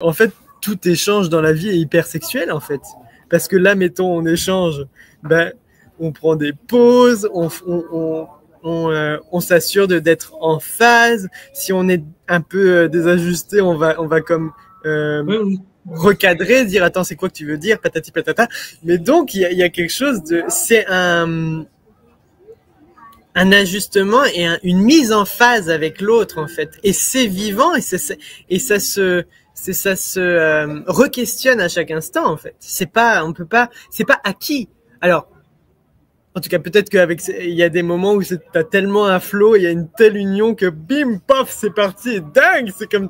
En fait, tout échange dans la vie est hyper sexuel, en fait. Parce que là, mettons, on échange, ben, on prend des pauses, on s'assure d'être en phase. Si on est un peu désajusté, on va comme Oui. recadrer, dire attends, c'est quoi que tu veux dire, patati patata. Mais donc, y a quelque chose de, c'est un ajustement et une mise en phase avec l'autre, en fait. Et c'est vivant et ça se re-questionne à chaque instant, en fait. C'est pas acquis. Alors, en tout cas, peut-être qu'avec, il y a des moments où t'as tellement un flow, il y a une telle union que bim, paf, c'est parti, et dingue, c'est comme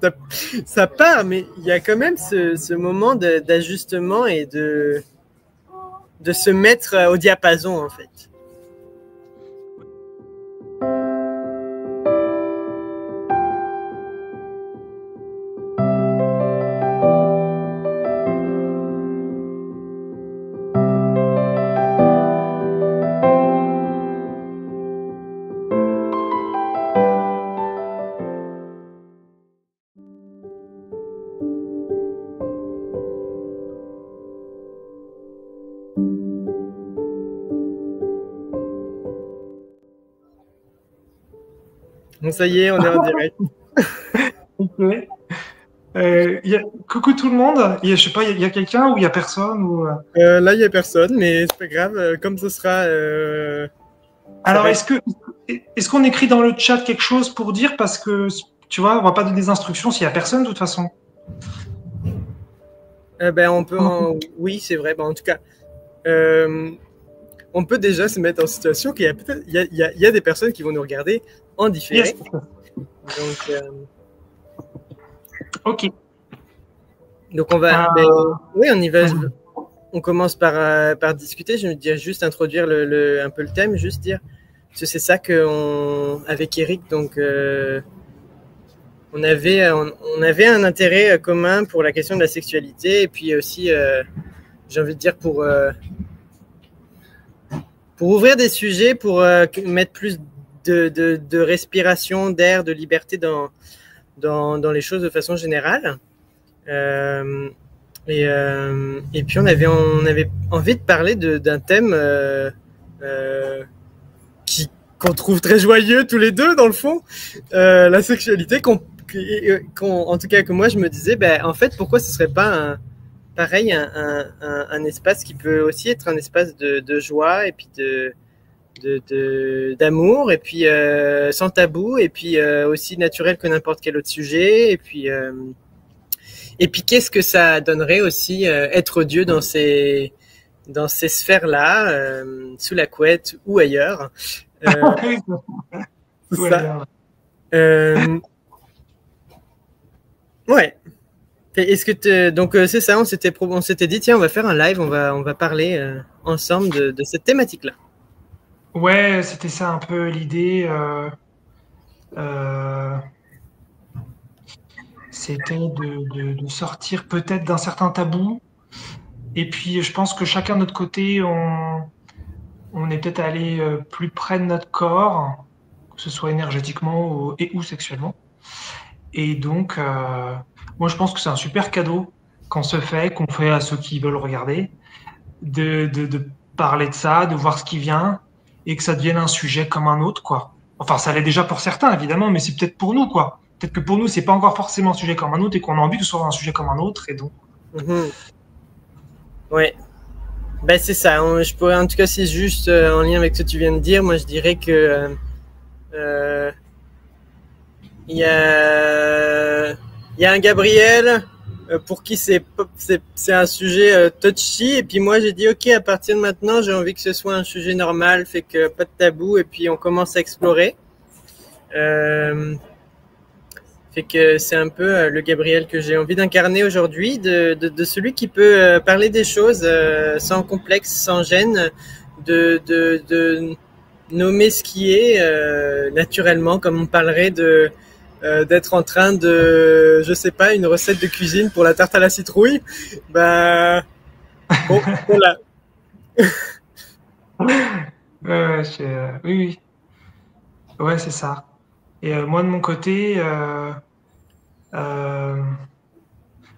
ça part, mais il y a quand même ce moment d'ajustement et de se mettre au diapason, en fait. Bon, ça y est, on est en direct. Okay. Coucou tout le monde. Je sais pas, il y a quelqu'un ou il y a personne ou... Là, il n'y a personne, mais c'est pas grave. Comme ce sera. Alors, est-ce qu'on écrit dans le chat quelque chose pour dire parce que tu vois, on va pas donner des instructions s'il y a personne de toute façon. Ben, on peut. Oui, c'est vrai. Ben, en tout cas, on peut déjà se mettre en situation qu'il y a peut-être. Il y a des personnes qui vont nous regarder en différé. Yes. Donc. Ok. Donc on va. Oui, on y va. On commence par discuter. Je vais dire juste introduire un peu le thème, juste dire. Parce que c'est ça avec Eric, donc. On avait un intérêt commun pour la question de la sexualité et puis aussi, j'ai envie de dire, pour ouvrir des sujets, pour mettre plus de respiration, d'air, de liberté dans les choses de façon générale. Et puis on avait envie de parler d'un thème qu'on trouve très joyeux tous les deux dans le fond, la sexualité, en tout cas que moi je me disais, ben, en fait pourquoi ce serait pas pareil un espace qui peut aussi être un espace de joie et puis d'amour et puis sans tabou et puis aussi naturel que n'importe quel autre sujet et puis qu'est-ce que ça donnerait aussi être Dieu dans ces sphères-là, sous la couette ou ailleurs. C'est ça. Ouais. Est-ce que donc c'est ça, on s'était dit tiens, on va faire un live, on va parler ensemble de cette thématique-là. Ouais, c'était ça un peu l'idée. C'était de sortir peut-être d'un certain tabou. Et puis, je pense que chacun de notre côté, on est peut-être allé plus près de notre corps, que ce soit énergétiquement ou sexuellement. Et donc, moi, je pense que c'est un super cadeau qu'on se fait, qu'on fait à ceux qui veulent regarder, de parler de ça, de voir ce qui vient, et que ça devienne un sujet comme un autre, quoi. Enfin, ça l'est déjà pour certains, évidemment, mais c'est peut-être pour nous, quoi. Peut-être que pour nous, c'est pas encore forcément un sujet comme un autre et qu'on a envie que ce soit un sujet comme un autre, et donc. Ouais. Ben, c'est ça. Je pourrais, en tout cas, c'est juste en lien avec ce que tu viens de dire. Moi, je dirais que il y a un Gabriel pour qui c'est un sujet touchy, et puis moi j'ai dit ok, à partir de maintenant j'ai envie que ce soit un sujet normal, fait que pas de tabou, et puis on commence à explorer. Fait que c'est un peu le Gabriel que j'ai envie d'incarner aujourd'hui, de celui qui peut parler des choses sans complexe, sans gêne, de nommer ce qui est naturellement, comme on parlerait d'être en train de, je sais pas, une recette de cuisine pour la tarte à la citrouille. Ben, bon, voilà. Oui. Ouais, c'est ça. Et moi, de mon côté,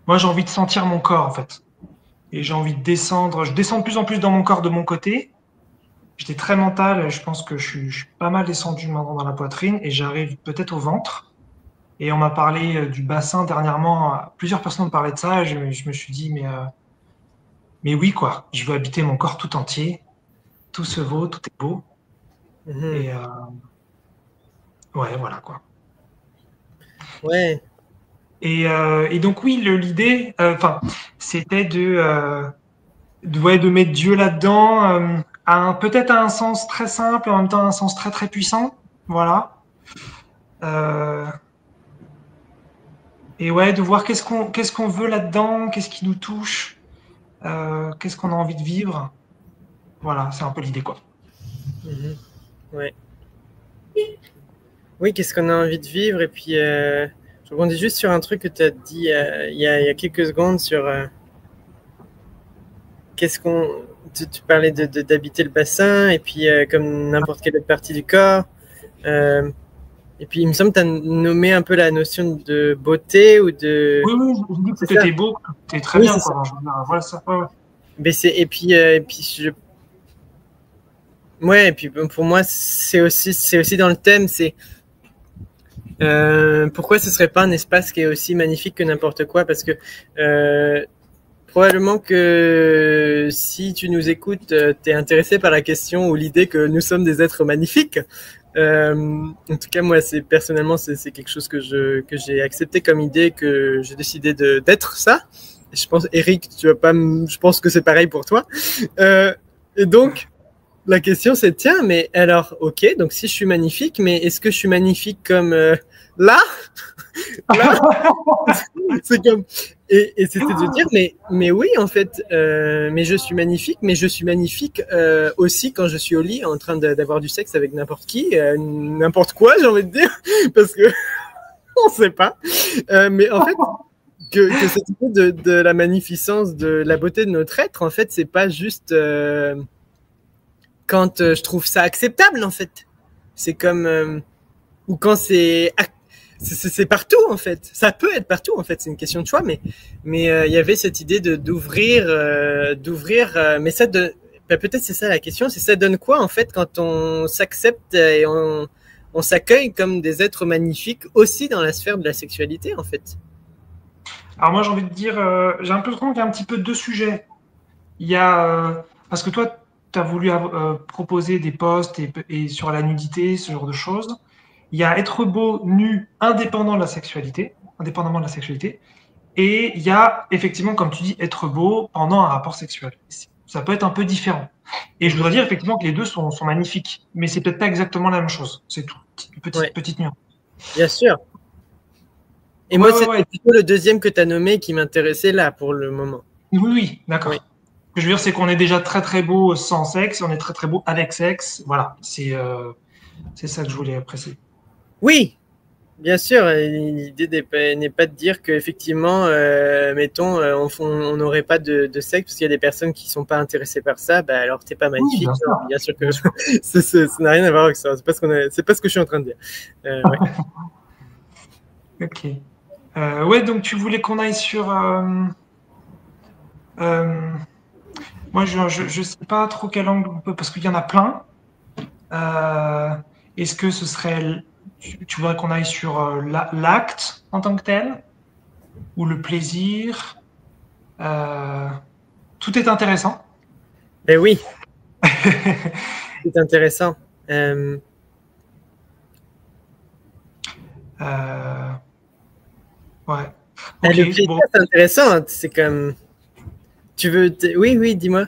Moi, j'ai envie de sentir mon corps, en fait. Et j'ai envie de descendre. Je descends de plus en plus dans mon corps de mon côté. J'étais très mental. Je pense que je suis pas mal descendu maintenant dans la poitrine et j'arrive peut-être au ventre. Et on m'a parlé du bassin dernièrement. Plusieurs personnes ont parlé de ça. Et je me suis dit, mais oui, quoi. Je veux habiter mon corps tout entier. Tout se vaut, tout est beau. Mhm. Et ouais, voilà, quoi. Ouais. Et donc, oui, l'idée, enfin, c'était ouais, de mettre Dieu là-dedans, peut-être à un sens très simple, et en même temps à un sens très très puissant. Voilà. Euh, et ouais, de voir qu'est-ce qu'on veut là-dedans, qu'est-ce qui nous touche, qu'est-ce qu'on a envie de vivre. Voilà, c'est un peu l'idée, quoi. Mhm. Ouais. Oui, qu'est-ce qu'on a envie de vivre? Et puis, je rebondis juste sur un truc que tu as dit il y a quelques secondes sur qu'est-ce qu'on. Tu parlais d'habiter le bassin, et puis comme n'importe quelle autre partie du corps. Euh, et puis, il me semble que tu as nommé un peu la notion de beauté ou de. Oui, oui, je dis que C'est tout ça? était beau, que tout est très Oui, bien, c'est ça. quoi. Je veux dire, voilà ça. Ouais, ouais. Mais et puis ouais, et puis pour moi, c'est aussi dans le thème, c'est pourquoi ce serait pas un espace qui est aussi magnifique que n'importe quoi? Parce que probablement que si tu nous écoutes, tu es intéressé par la question ou l'idée que nous sommes des êtres magnifiques. En tout cas, moi, personnellement, c'est quelque chose que j'ai accepté comme idée, que j'ai décidé d'être ça. Et je pense, Eric, tu vas pas, je pense que c'est pareil pour toi. Et donc, la question c'est tiens, mais alors, ok, donc si je suis magnifique, mais est-ce que je suis magnifique comme là, là, c'est comme et c'était de dire mais oui en fait, mais je suis magnifique, mais je suis magnifique aussi quand je suis au lit en train d'avoir du sexe avec n'importe qui, n'importe quoi, j'ai envie de dire, parce que on sait pas, mais en fait. Que cette idée de la magnificence, de la beauté de notre être, en fait, c'est pas juste quand je trouve ça acceptable, en fait. C'est comme ou quand c'est partout en fait. Ça peut être partout en fait. C'est une question de choix, mais il y avait cette idée d'ouvrir. Mais ça peut-être c'est ça la question. C'est ça donne quoi en fait quand on s'accepte et on s'accueille comme des êtres magnifiques aussi dans la sphère de la sexualité en fait. Alors moi, j'ai envie de dire, j'ai un peu l'impression qu'il y a un petit peu deux sujets. Il y a, parce que toi, tu as voulu proposer des posts et sur la nudité, ce genre de choses. Il y a être beau nu indépendant de la sexualité, indépendamment de la sexualité. Et il y a effectivement, comme tu dis, être beau pendant un rapport sexuel. Ça peut être un peu différent. Et je voudrais dire effectivement que les deux sont magnifiques, mais c'est peut-être pas exactement la même chose. C'est tout. Ouais, Petite nuance. bien sûr. Et Ouais, moi, ouais, c'était ouais. plutôt le deuxième que tu as nommé qui m'intéressait là pour le moment. Oui, oui, Oui. d'accord. Ce que je veux dire, c'est qu'on est déjà très très beau sans sexe, on est très très beau avec sexe. Voilà, c'est ça que je voulais apprécier. Oui, bien sûr, l'idée n'est pas de dire qu'effectivement, mettons, on n'aurait pas de sexe parce qu'il y a des personnes qui sont pas intéressées par ça, bah alors t'es pas Oui, magnifique. bien Non, sûr. bien sûr que Bien sûr. ça n'a rien à voir avec ça. C'est pas ce que je suis en train de dire. Ouais. Ok. Ouais, donc tu voulais qu'on aille sur. Euh, moi, je sais pas trop quel angle on peut, parce qu'il y en a plein. Euh, Est-ce que ce serait. Tu voudrais qu'on aille sur l'acte en tant que tel, ou le plaisir? Euh, Tout est intéressant. Ben oui, c'est intéressant. Euh, Euh, ouais. le Ok. plaisir, Bon. c'est intéressant. Hein. C'est comme, oui, oui, dis-moi.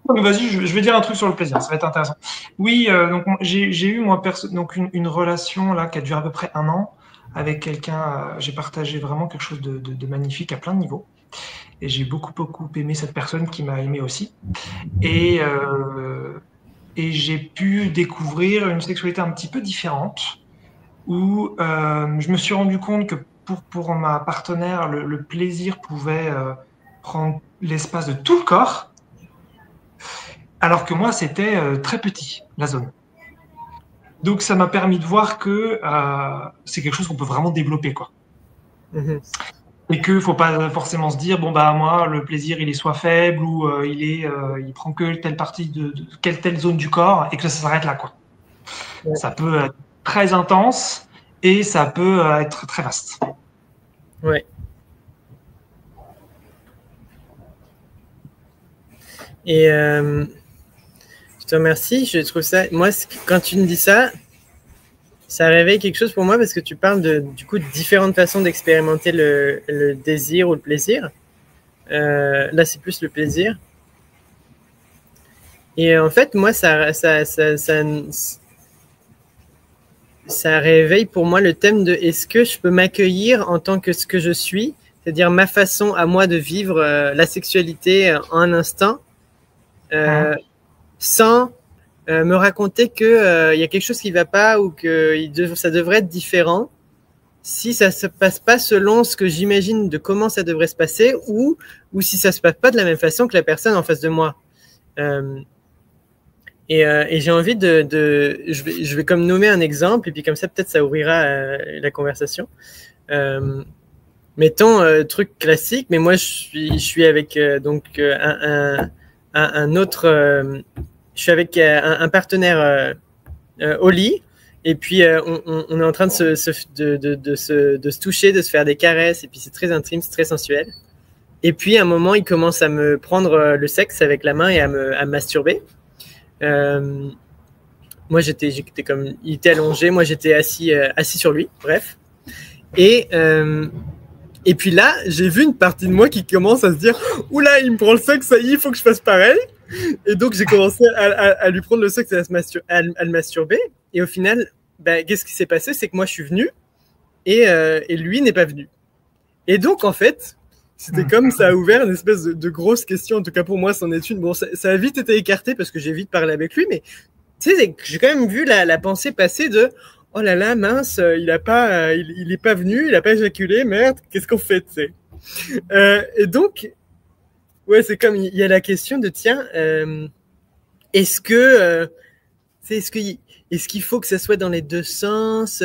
Vas-y, je vais dire un truc sur le plaisir, ça va être intéressant. Oui, donc j'ai eu moi donc une relation là qui a duré à peu près un an avec quelqu'un. J'ai partagé vraiment quelque chose de magnifique à plein de niveaux, et j'ai beaucoup aimé cette personne qui m'a aimé aussi. Et et j'ai pu découvrir une sexualité un petit peu différente où je me suis rendu compte que pour ma partenaire, le plaisir pouvait prendre l'espace de tout le corps. Alors que moi, c'était très petit, la zone. Donc, ça m'a permis de voir que c'est quelque chose qu'on peut vraiment développer, quoi. Mhm. Et qu'il ne faut pas forcément se dire, bon, bah, moi, le plaisir, il est soit faible ou il prend que telle partie telle zone du corps et que ça s'arrête là, quoi. Ouais. Ça peut être très intense et ça peut être très vaste. Ouais. Et je te remercie. Je trouve ça. Moi, quand tu me dis ça, ça réveille quelque chose pour moi parce que tu parles du coup de différentes façons d'expérimenter le désir ou le plaisir. Là, c'est plus le plaisir. Et en fait, moi, ça réveille pour moi le thème de est-ce que je peux m'accueillir en tant que ce que je suis, c'est-à-dire ma façon à moi de vivre la sexualité en un instant, sans me raconter que y a quelque chose qui va pas ou que ça devrait être différent si ça se passe pas selon ce que j'imagine de comment ça devrait se passer ou si ça se passe pas de la même façon que la personne en face de moi. Et j'ai envie je vais comme nommer un exemple et puis comme ça peut-être ça ouvrira la conversation. Mettons truc classique, mais moi je suis avec un autre, je suis avec un partenaire au lit et puis on est en train de se toucher, de se faire des caresses et puis c'est très intime, c'est très sensuel. Et puis à un moment il commence à me prendre le sexe avec la main et à me masturber. Moi j'étais comme il était allongé, moi j'étais assis sur lui, bref. Et puis là, j'ai vu une partie de moi qui commence à se dire « Oula, il me prend le sexe, ça y est, il faut que je fasse pareil !» Et donc, j'ai commencé à lui prendre le sexe et à le masturber. Et au final, qu'est-ce qui s'est passé? C'est que moi, je suis venu et lui n'est pas venu. Et donc, en fait, c'était comme ça a ouvert une espèce de grosse question. En tout cas, pour moi, c'en est une. Bon, ça a vite été écarté parce que j'ai vite parlé avec lui. Mais tu sais, j'ai quand même vu la pensée passer de « Oh là là, mince, il est pas venu, il a pas éjaculé, merde, qu'est-ce qu'on fait, tu sais ?» Et donc, ouais, c'est comme il y a la question de tiens, est-ce qu'il faut que ça soit dans les deux sens?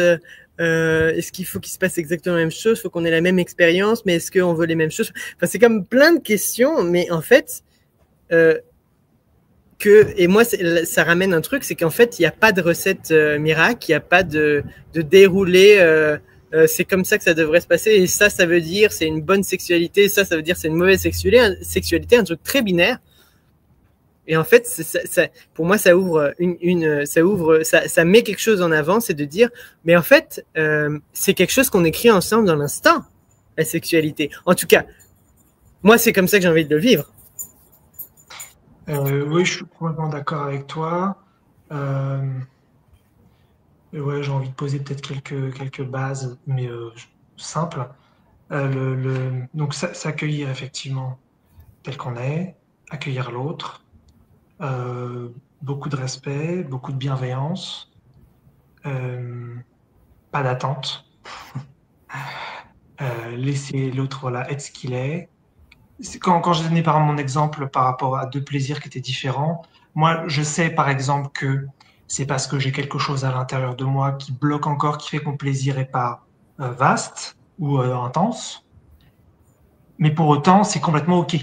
Est-ce qu'il faut qu'il se passe exactement la même chose? Faut qu'on ait la même expérience, mais est-ce qu'on veut les mêmes choses? Enfin, c'est comme plein de questions, mais en fait, et moi, ça ramène un truc, c'est qu'en fait, il n'y a pas de recette miracle, il n'y a pas de déroulé, c'est comme ça que ça devrait se passer, et ça veut dire c'est une bonne sexualité, ça veut dire c'est une mauvaise sexualité, un truc très binaire. Et en fait, pour moi, ça ouvre ça met quelque chose en avant, c'est de dire, mais en fait, c'est quelque chose qu'on écrit ensemble dans l'instant, la sexualité. En tout cas, moi, c'est comme ça que j'ai envie de le vivre. Oui, je suis complètement d'accord avec toi. Ouais, j'ai envie de poser peut-être quelques bases, mais simples. Donc, s'accueillir effectivement tel qu'on est, accueillir l'autre, beaucoup de respect, beaucoup de bienveillance, pas d'attente, laisser l'autre voilà, être ce qu'il est. Quand j'ai donné par exemple mon exemple par rapport à deux plaisirs qui étaient différents, moi je sais par exemple que c'est parce que j'ai quelque chose à l'intérieur de moi qui bloque encore, qui fait que mon plaisir n'est pas vaste ou intense, mais pour autant c'est complètement ok.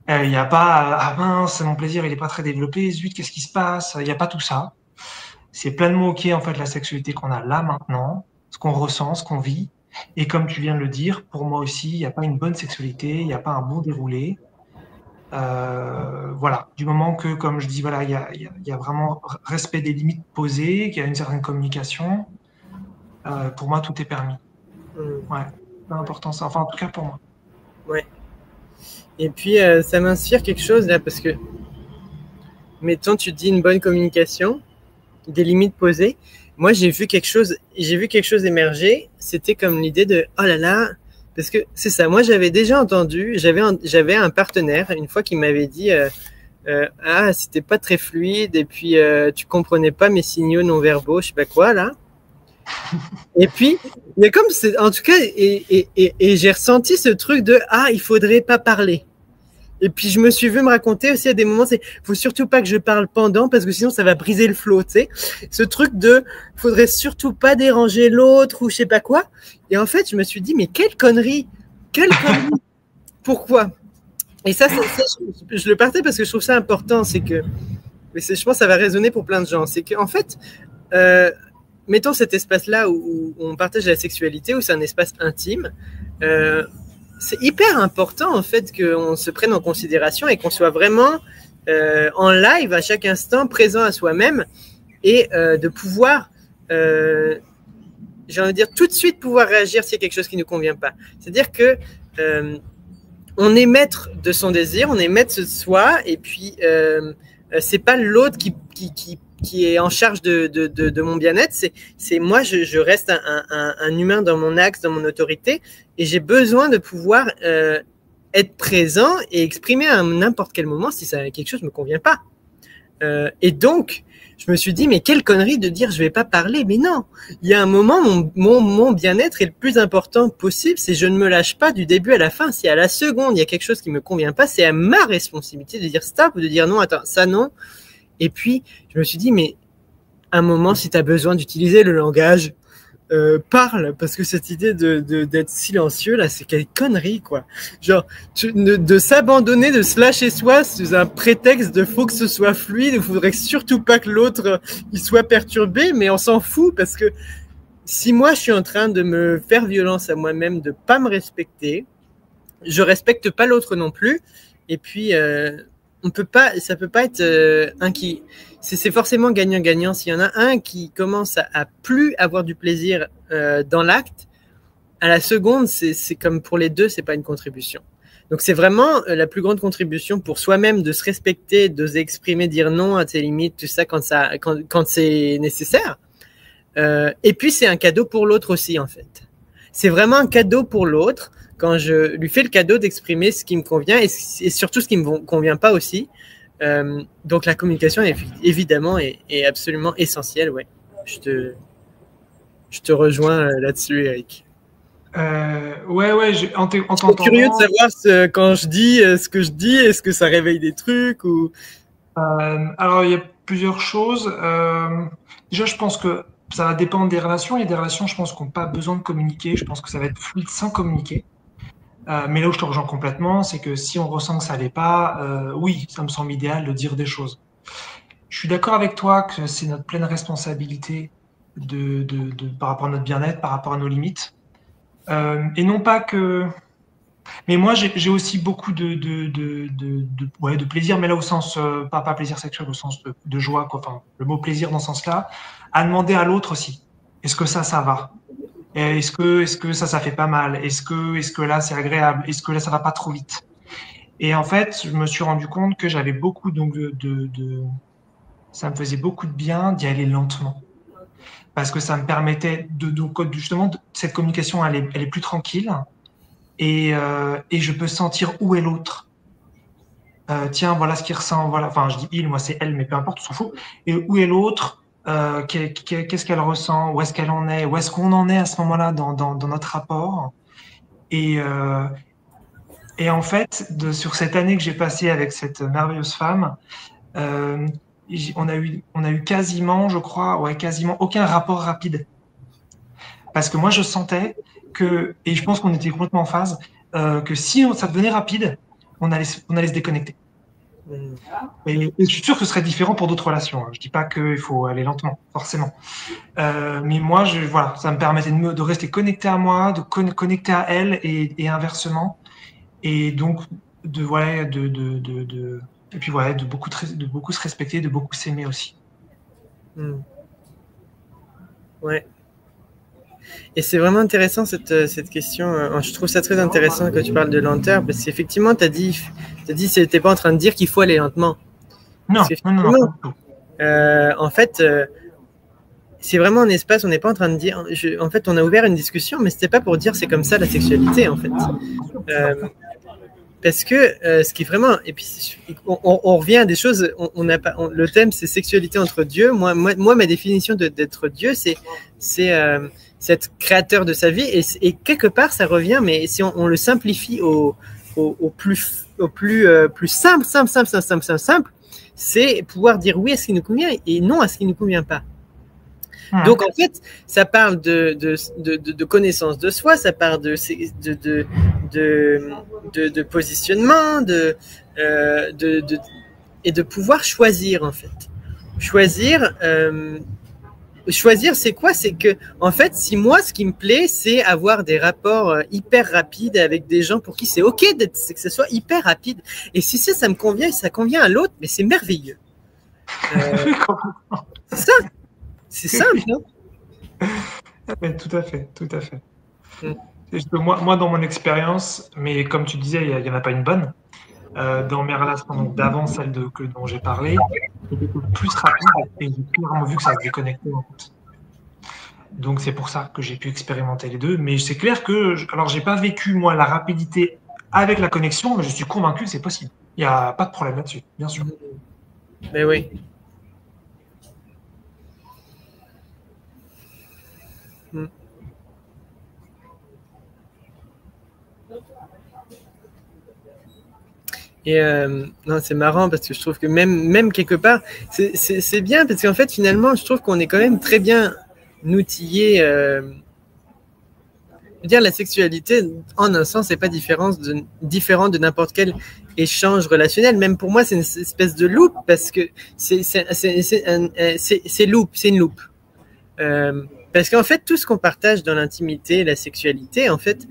Il n'y a pas ah mince, mon plaisir il n'est pas très développé, zut, qu'est-ce qui se passe? Il n'y a pas tout ça. C'est pleinement ok en fait la sexualité qu'on a là maintenant, ce qu'on ressent, ce qu'on vit. Et comme tu viens de le dire, pour moi aussi, il n'y a pas une bonne sexualité, il n'y a pas un bon déroulé. Voilà, du moment que, comme je dis, voilà, il y a vraiment respect des limites posées, qu'il y a une certaine communication, pour moi, tout est permis. Ouais, c'est important ça. Enfin, en tout cas, pour moi. Ouais. Et puis, ça m'inspire quelque chose là, parce que, mettons, tu dis une bonne communication, des limites posées. Moi, j'ai vu quelque chose émerger. C'était comme l'idée de oh là là, parce que c'est ça. Moi, j'avais déjà entendu, j'avais un partenaire une fois qui m'avait dit ah, c'était pas très fluide et puis tu comprenais pas mes signaux non verbaux, je sais pas quoi là. Et puis il y a comme en tout cas et j'ai ressenti ce truc de ah, il faudrait pas parler. Et puis, je me suis vu me raconter aussi à des moments, faut surtout pas que je parle pendant parce que sinon ça va briser le flow, tu sais. Ce truc de, faudrait surtout pas déranger l'autre ou je sais pas quoi. Et en fait, je me suis dit, mais quelle connerie! quelle connerie. Pourquoi? Et ça, je le partais parce que je trouve ça important. C'est que, mais je pense que ça va résonner pour plein de gens. C'est qu'en fait, mettons cet espace-là où on partage la sexualité, où c'est un espace intime. C'est hyper important en fait qu'on se prenne en considération et qu'on soit vraiment en live à chaque instant, présent à soi-même et de pouvoir, j'ai envie de dire, tout de suite pouvoir réagir s'il y a quelque chose qui ne nous convient pas. C'est-à-dire que on est maître de son désir, on est maître de soi, et puis c'est pas l'autre qui est en charge de mon bien-être, c'est moi, je reste un humain dans mon axe, dans mon autorité, et j'ai besoin de pouvoir être présent et exprimer à n'importe quel moment si quelque chose me convient pas. Et donc, je me suis dit, mais quelle connerie de dire je vais pas parler. Mais non, il y a un moment, mon bien-être est le plus important possible, c'est je ne me lâche pas du début à la fin. Si à la seconde, il y a quelque chose qui me convient pas, c'est à ma responsabilité de dire stop ou de dire non, attends, ça non. Et puis, je me suis dit, mais un moment, si tu as besoin d'utiliser le langage, parle, parce que cette idée d'être silencieux, là, c'est quelle connerie, quoi. Genre, de s'abandonner, de se lâcher soi sous un prétexte de faut que ce soit fluide, il faudrait surtout pas que l'autre il soit perturbé, mais on s'en fout, parce que si moi, je suis en train de me faire violence à moi-même, de pas me respecter, je respecte pas l'autre non plus, et puis, on peut pas, ça peut pas être un qui, c'est forcément gagnant-gagnant. S'il y en a un qui commence à plus avoir du plaisir dans l'acte, à la seconde, c'est comme pour les deux, c'est pas une contribution. Donc c'est vraiment la plus grande contribution pour soi-même de se respecter, d'oser exprimer, dire non à tes limites, tout ça quand c'est nécessaire. Et puis c'est un cadeau pour l'autre aussi en fait. C'est vraiment un cadeau pour l'autre quand je lui fais le cadeau d'exprimer ce qui me convient et surtout ce qui me convient pas aussi. Donc la communication évidemment est absolument essentielle. Ouais, je te rejoins là-dessus, Eric. Ouais, en t'entendant. Je suis curieux de savoir quand je dis ce que je dis, est-ce que ça réveille des trucs ou. Alors il y a plusieurs choses. Déjà, je pense que ça va dépendre des relations. Il y a des relations, je pense, qui n'ont pas besoin de communiquer. Je pense que ça va être fluide sans communiquer. Mais là où je te rejoins complètement, c'est que si on ressent que ça l'est pas, oui, ça me semble idéal de dire des choses. Je suis d'accord avec toi que c'est notre pleine responsabilité par rapport à notre bien-être, par rapport à nos limites. Et non pas que... Mais moi, j'ai aussi beaucoup de plaisir, mais là au sens, pas plaisir sexuel, au sens de joie, quoi. Enfin, le mot plaisir dans ce sens-là, à demander à l'autre aussi, est-ce que ça va? Est-ce que ça fait pas mal? Est-ce que là, c'est agréable? Est-ce que là, ça va pas trop vite? Et en fait, je me suis rendu compte que j'avais beaucoup, donc, ça me faisait beaucoup de bien d'y aller lentement. Parce que ça me permettait justement, cette communication, elle est plus tranquille. Et je peux sentir où est l'autre. Tiens, voilà ce qu'il ressent. Voilà. Enfin, je dis il, moi c'est elle, mais peu importe, on s'en fout. Et où est l'autre? Qu'est-ce qu'elle ressent? Où est-ce qu'elle en est? Où est-ce qu'on en est à ce moment-là dans notre rapport? Et en fait, sur cette année que j'ai passée avec cette merveilleuse femme, on a eu quasiment, je crois, quasiment aucun rapport rapide. Parce que moi, je sentais que, et je pense qu'on était complètement en phase, que si ça devenait rapide, on allait se déconnecter. Et je suis sûr que ce serait différent pour d'autres relations. Je dis pas qu'il faut aller lentement, forcément. Mais moi, voilà, ça me permettait de rester connecté à moi, de connecter à elle et inversement. Et donc, et puis voilà, de beaucoup se respecter, de beaucoup s'aimer aussi. Ouais. Et c'est vraiment intéressant cette question. Je trouve ça très intéressant que tu parles de lenteur, parce qu'effectivement, tu as dit, t'es pas en train de dire qu'il faut aller lentement. Non. En fait, c'est vraiment un espace, on n'est pas en train de dire. En fait, on a ouvert une discussion, mais c'était pas pour dire c'est comme ça la sexualité, en fait. Parce que ce qui est vraiment, et puis on revient à des choses. Le thème c'est sexualité entre Dieu. Moi, ma définition d'être Dieu, c'est être créateur de sa vie, et quelque part ça revient, mais si on le simplifie au plus simple, c'est pouvoir dire oui à ce qui nous convient et non à ce qui ne nous convient pas. Donc en fait, ça parle de connaissance de soi, ça parle de positionnement, et de pouvoir choisir en fait. Choisir, c'est quoi? C'est que, en fait, si moi, ce qui me plaît, c'est avoir des rapports hyper rapides avec des gens pour qui c'est OK que ce soit hyper rapide. Et si ça me convient et ça convient à l'autre, mais c'est merveilleux. C'est ça. C'est simple, non? Tout à fait, tout à fait. Moi, dans mon expérience, mais comme tu disais, il n'y en a pas une bonne. Dans mes relations d'avant, celle dont j'ai parlé, c'était plus rapide et j'ai clairement vu que ça se déconnectait en fait. Donc c'est pour ça que j'ai pu expérimenter les deux. Mais c'est clair que, alors j'ai pas vécu moi la rapidité avec la connexion, mais je suis convaincu que c'est possible. Il n'y a pas de problème là-dessus, bien sûr. Mais oui. Et non, c'est marrant parce que je trouve que même quelque part, c'est bien parce qu'en fait, finalement, je trouve qu'on est quand même très bien outillé. Je veux dire, la sexualité, en un sens, n'est pas différent de n'importe quel échange relationnel. Même pour moi, c'est une espèce de loop parce que c'est une loupe. Parce qu'en fait, tout ce qu'on partage dans l'intimité, la sexualité, en fait,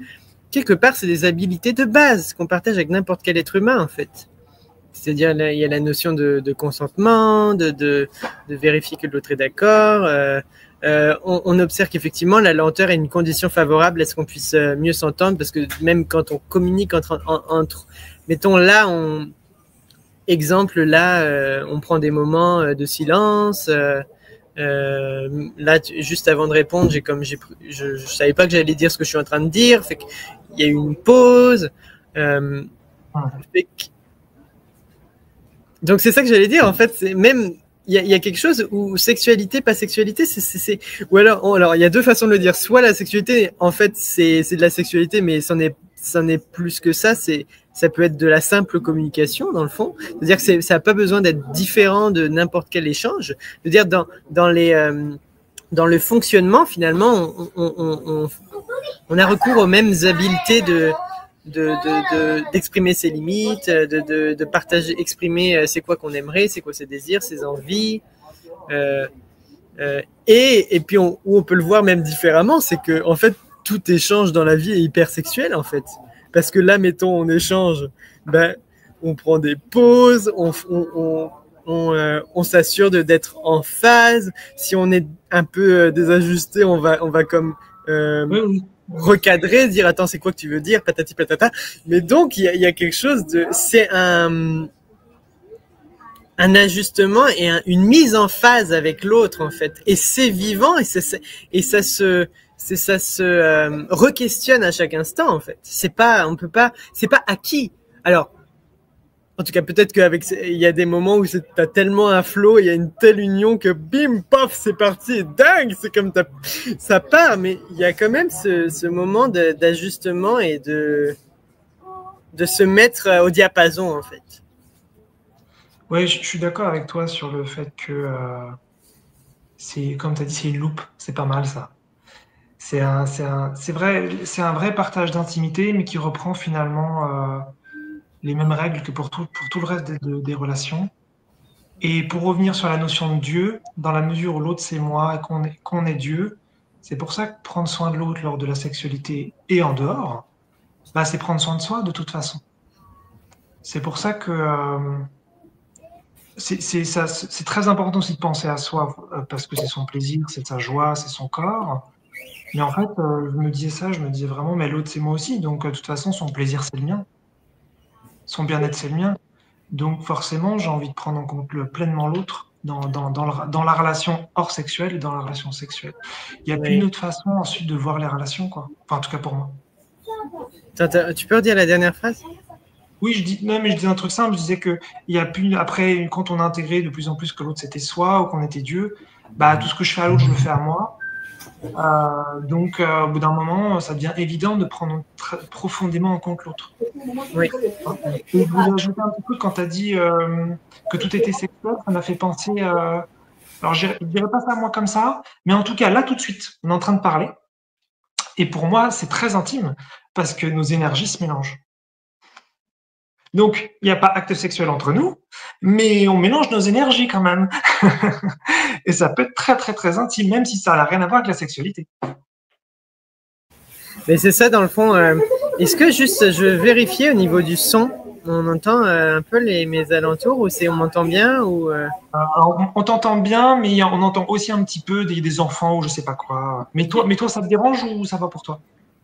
quelque part, c'est des habilités de base qu'on partage avec n'importe quel être humain, en fait. C'est-à-dire, il y a la notion de consentement, de vérifier que l'autre est d'accord. On observe qu'effectivement, la lenteur est une condition favorable à ce qu'on puisse mieux s'entendre, parce que même quand on communique entre mettons là, on prend des moments de silence. Là, juste avant de répondre, je savais pas que j'allais dire ce que je suis en train de dire. Fait qu'il y a eu une pause. Donc c'est ça que j'allais dire. En fait, c'est même il y a quelque chose où sexualité, pas sexualité, ou alors il y a deux façons de le dire. Soit la sexualité, en fait, c'est de la sexualité, mais c'en est plus que ça. Ça peut être de la simple communication, dans le fond. C'est-à-dire que ça n'a pas besoin d'être différent de n'importe quel échange. C'est-à-dire dans le fonctionnement, finalement, on a recours aux mêmes habiletés d'exprimer ses limites, de partager, exprimer c'est quoi qu'on aimerait, c'est quoi ses désirs, ses envies. Et puis où on peut le voir même différemment, c'est que en fait tout échange dans la vie est hyper sexuel en fait. Parce que là, mettons, on échange, on prend des pauses, on s'assure d'être en phase. Si on est un peu désajusté, on va comme recadrer, dire attends, c'est quoi que tu veux dire, patati patata. Mais donc il y a quelque chose c'est un ajustement et une mise en phase avec l'autre en fait. Et c'est vivant et ça se re-questionne à chaque instant en fait. C'est pas acquis. Alors, en tout cas, peut-être il y a des moments où t'as tellement un flow, il y a une telle union que bim, paf, c'est parti, dingue, c'est comme ça part, mais il y a quand même ce moment d'ajustement et de se mettre au diapason en fait. Oui, je suis d'accord avec toi sur le fait que c'est, comme tu as dit, c'est une loupe, c'est pas mal ça. C'est un vrai partage d'intimité, mais qui reprend finalement les mêmes règles que pour tout le reste des relations. Et pour revenir sur la notion de Dieu, dans la mesure où l'autre c'est moi et qu'on est Dieu, c'est pour ça que prendre soin de l'autre lors de la sexualité et en dehors, c'est prendre soin de soi de toute façon. C'est pour ça que c'est très important aussi de penser à soi, parce que c'est son plaisir, c'est sa joie, c'est son corps. Mais en fait, je me disais vraiment, mais l'autre c'est moi aussi, donc de toute façon son plaisir c'est le mien, son bien-être c'est le mien. Donc forcément, j'ai envie de prendre en compte pleinement l'autre dans la relation hors sexuelle et dans la relation sexuelle. Il n'y a plus une autre façon ensuite de voir les relations, quoi. Enfin, en tout cas pour moi. Tu peux redire la dernière phrase ? Oui, je disais un truc simple, je disais que il y a plus, après, quand on a intégré de plus en plus que l'autre c'était soi ou qu'on était Dieu, tout ce que je fais à l'autre, je le fais à moi. Donc, au bout d'un moment, ça devient évident de prendre profondément en compte l'autre. Oui. Et je voulais ajouter un petit peu quand tu as dit que tout était sexuel, ça m'a fait penser. Alors, je ne dirais pas ça à moi comme ça, mais en tout cas, là, tout de suite, on est en train de parler. Et pour moi, c'est très intime parce que nos énergies se mélangent. Donc, il n'y a pas acte sexuel entre nous, mais on mélange nos énergies quand même. Et ça peut être très, très, très intime, même si ça n'a rien à voir avec la sexualité. Mais c'est ça, dans le fond. Est-ce que juste, je veux vérifier au niveau du son, on entend un peu mes alentours, ou on m'entend bien ou on t'entend bien, mais on entend aussi un petit peu des enfants ou je sais pas quoi. Mais toi, ça te dérange ou ça va pour toi?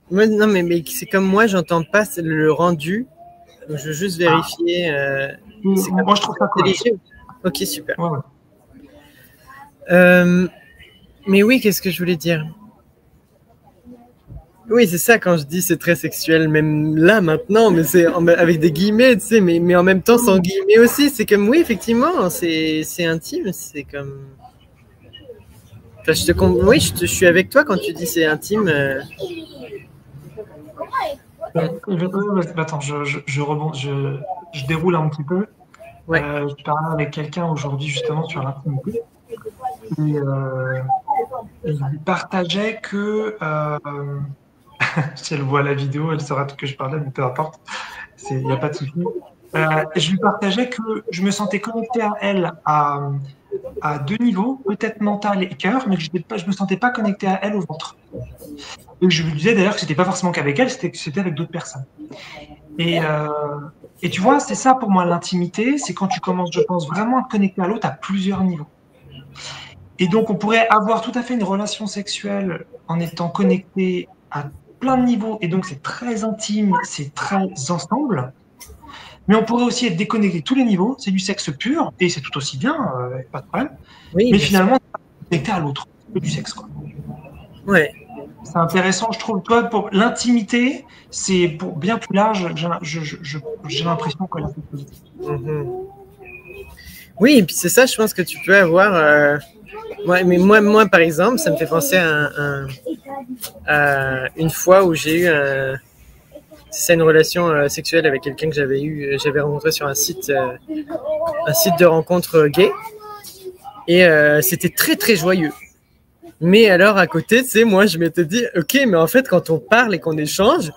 Moi, non, mais c'est comme moi, j'entends pas le rendu. Donc, je veux juste vérifier. Moi, je trouve ça correct. Ok, super. Ouais. Mais oui, qu'est-ce que je voulais dire? Oui, c'est ça quand je dis c'est très sexuel, même là maintenant, mais c'est avec des guillemets, tu sais, mais en même temps sans guillemets aussi. C'est comme, oui, effectivement, c'est intime, c'est comme. Enfin, oui, je suis avec toi quand tu dis c'est intime. Attends, je rebondis, je déroule un petit peu. Ouais. Je parlais avec quelqu'un aujourd'hui justement sur l'intimité. Et il partageait que, si elle voit la vidéo, elle saura de ce que je parlais, mais peu importe, il n'y a pas de souci. Je lui partageais que je me sentais connecté à elle à deux niveaux, peut-être mental et cœur, mais que je me sentais pas connecté à elle au ventre. Et je lui disais d'ailleurs que c'était pas forcément qu'avec elle, c'était avec d'autres personnes. Et tu vois, c'est ça pour moi l'intimité, c'est quand tu commences, je pense, vraiment à te connecter à l'autre à plusieurs niveaux. Et donc, on pourrait avoir tout à fait une relation sexuelle en étant connecté à plein de niveaux, et donc c'est très intime, c'est très ensemble. Mais on pourrait aussi être déconnecté de tous les niveaux, c'est du sexe pur, et c'est tout aussi bien, pas de problème. Oui, mais finalement, c'est connecté à l'autre, c'est du sexe, quoi. Ouais. C'est intéressant, je trouve. Toi, pour l'intimité, c'est pour bien plus large. J'ai l'impression que la sexualité. Oui, et puis c'est ça, je pense que tu peux avoir. Mais moi, par exemple, ça me fait penser à une fois où j'ai eu une relation sexuelle avec quelqu'un que j'avais rencontré sur un site de rencontre gay, et c'était très très joyeux. Mais alors à côté, tu sais, moi je m'étais dit, ok, mais en fait quand on parle et qu'on échange,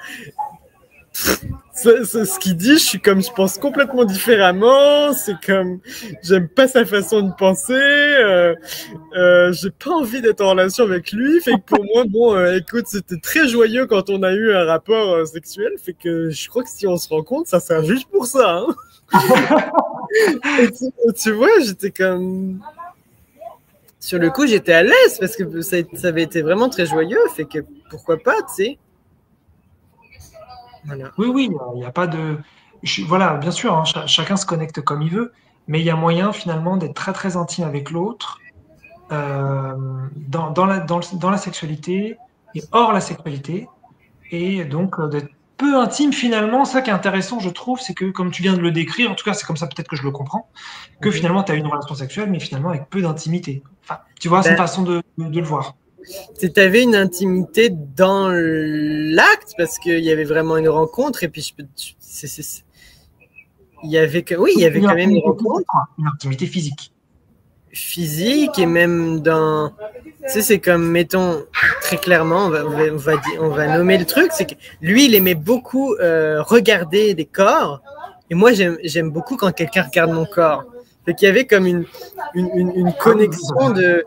ce qu'il dit, je pense complètement différemment. C'est comme, j'aime pas sa façon de penser. J'ai pas envie d'être en relation avec lui. Fait que pour moi, bon, écoute, c'était très joyeux quand on a eu un rapport sexuel. Fait que je crois que si on se rencontre, ça sert juste pour ça. Hein. et tu vois, j'étais comme. Sur le coup, j'étais à l'aise parce que ça avait été vraiment très joyeux. Fait que pourquoi pas, tu sais. Voilà. Oui, il n'y a pas de. Voilà, bien sûr, hein, chacun se connecte comme il veut, mais il y a moyen finalement d'être très très intime avec l'autre dans la sexualité et hors la sexualité, et donc d'être peu intime finalement. Ça qui est intéressant, je trouve, c'est que comme tu viens de le décrire, en tout cas c'est comme ça peut-être que je le comprends, que finalement tu as une relation sexuelle, mais finalement avec peu d'intimité. Enfin, tu vois, c'est une façon de le voir. Tu avais une intimité dans l'acte parce qu'il y avait vraiment une rencontre, et puis il y avait quand même une rencontre. Une intimité physique. Physique, et même dans. Tu sais, c'est comme, mettons, très clairement, on va nommer le truc, c'est que lui, il aimait beaucoup regarder des corps, et moi, j'aime beaucoup quand quelqu'un regarde mon corps. Fait qu'il y avait comme une connexion de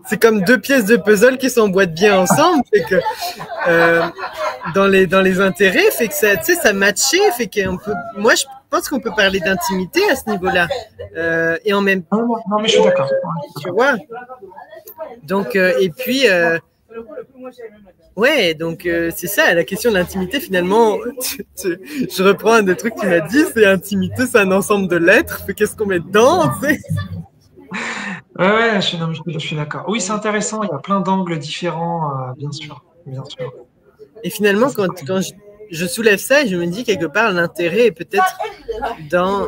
c'est comme deux pièces de puzzle qui s'emboîtent bien ensemble, fait que dans les intérêts, fait que ça, tu sais, ça matchait, fait qu'on peut. Moi, je pense qu'on peut parler d'intimité à ce niveau-là, et en même temps. Non, mais je suis d'accord. Tu vois. Donc, et puis. Ouais, donc c'est ça, la question de l'intimité, finalement, je reprends un des trucs que tu m'as dit, c'est intimité, c'est un ensemble de lettres, qu'est-ce qu'on met dedans, tu sais. Ouais, je suis d'accord. Oui, c'est intéressant, il y a plein d'angles différents, bien sûr. Et finalement, quand je soulève ça, je me dis quelque part, l'intérêt est peut-être dans,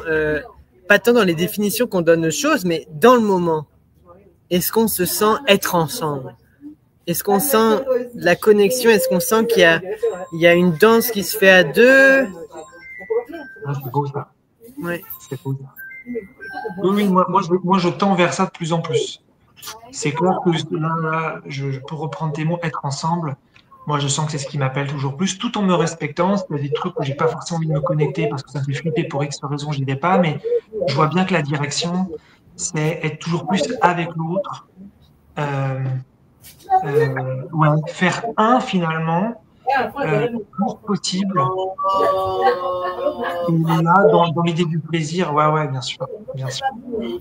pas tant dans les définitions qu'on donne aux choses, mais dans le moment. Est-ce qu'on se sent être ensemble? Est-ce qu'on sent la connexion? Est-ce qu'on sent qu'il y a une danse qui se fait à deux? C'est beau ça. Ouais. C'est beau ça. Oui, moi je tends vers ça de plus en plus. C'est clair que là, je peux reprendre tes mots, être ensemble. Moi, je sens que c'est ce qui m'appelle toujours plus, tout en me respectant. Il y a des trucs où j'ai pas forcément envie de me connecter parce que ça me fait flipper pour X raison, j'y vais pas. Mais je vois bien que la direction, c'est être toujours plus avec l'autre. Euh, ouais, faire un finalement, le plus possible. Et là, dans l'idée du plaisir, ouais, bien sûr, bien sûr.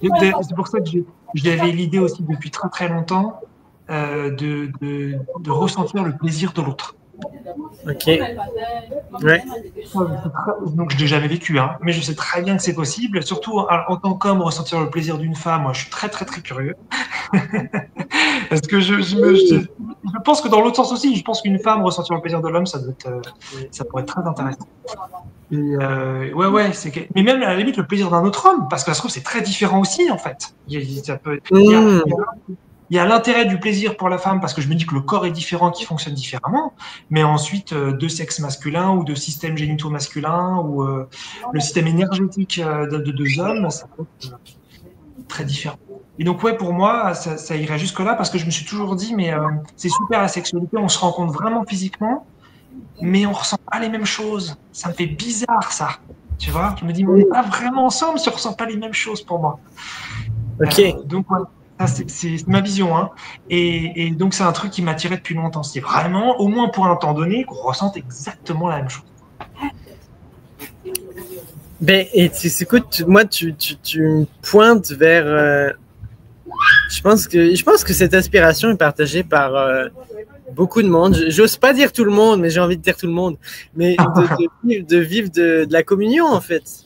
C'est pour ça que j'avais l'idée aussi depuis très très longtemps de ressentir le plaisir de l'autre. Ok. Ouais. Donc je l'ai jamais vécu, hein, mais je sais très bien que c'est possible. Surtout en tant qu'homme, ressentir le plaisir d'une femme, moi je suis très très très curieux. Parce que je pense que dans l'autre sens aussi, je pense qu'une femme ressentir le plaisir de l'homme, ça pourrait être très intéressant. Et ouais, mais même à la limite le plaisir d'un autre homme, parce que ça se trouve c'est très différent aussi en fait. Il y a l'intérêt du plaisir pour la femme parce que je me dis que le corps est différent, qu'il fonctionne différemment, mais ensuite deux sexes masculins ou deux systèmes génitaux masculins ou le système énergétique de deux hommes, ça peut être très différent. Et donc ouais, pour moi, ça irait jusque-là parce que je me suis toujours dit, mais c'est super la sexualité, on se rencontre vraiment physiquement, mais on ressent pas les mêmes choses. Ça me fait bizarre ça, tu vois. Je me dis, mais on n'est pas vraiment ensemble si on ressent pas les mêmes choses pour moi. Ok. Donc ouais. C'est ma vision, hein. Et donc c'est un truc qui m'attirait depuis longtemps. C'est vraiment, au moins pour un temps donné, qu'on ressente exactement la même chose. Ben, et écoute, moi, tu me pointes vers. Je pense que cette aspiration est partagée par beaucoup de monde. J'ose pas dire tout le monde, mais j'ai envie de dire tout le monde. Mais de vivre de la communion, en fait.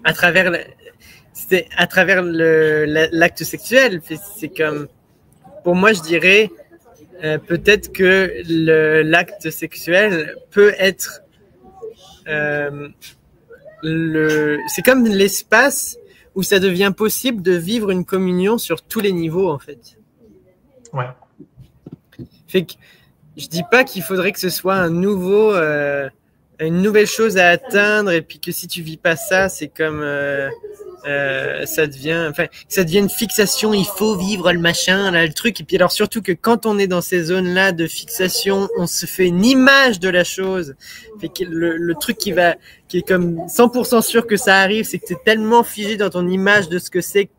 À travers l'acte sexuel. C'est comme, pour moi, je dirais peut-être que l'acte sexuel peut être c'est comme l'espace où ça devient possible de vivre une communion sur tous les niveaux, en fait. Ouais. Fait que je dis pas qu'il faudrait que ce soit une nouvelle chose à atteindre et puis que si tu vis pas ça, c'est comme ça devient une fixation, il faut vivre le machin, là, le truc. Et puis alors surtout que quand on est dans ces zones-là de fixation, on se fait une image de la chose. Fait que le truc qui est comme 100% sûr que ça arrive, c'est que tu es tellement figé dans ton image de ce que c'est.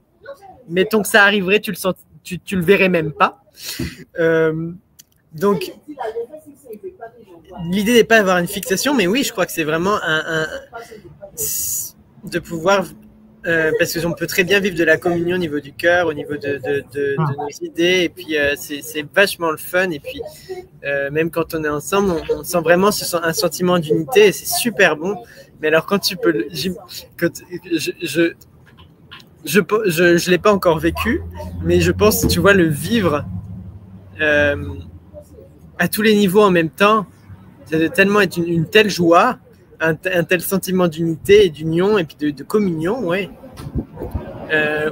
Mettons que ça arriverait, tu le verrais même pas. Donc l'idée n'est pas d'avoir une fixation, mais oui, je crois que c'est vraiment de pouvoir parce qu'on peut très bien vivre de la communion au niveau du cœur, au niveau de nos idées, et puis c'est vachement le fun, et puis même quand on est ensemble, on sent vraiment un sentiment d'unité, et c'est super bon. Mais alors quand tu peux, je l'ai pas encore vécu, mais je pense, tu vois, le vivre à tous les niveaux en même temps, ça doit tellement être une telle joie. Un tel sentiment d'unité et d'union et puis de communion, ouais.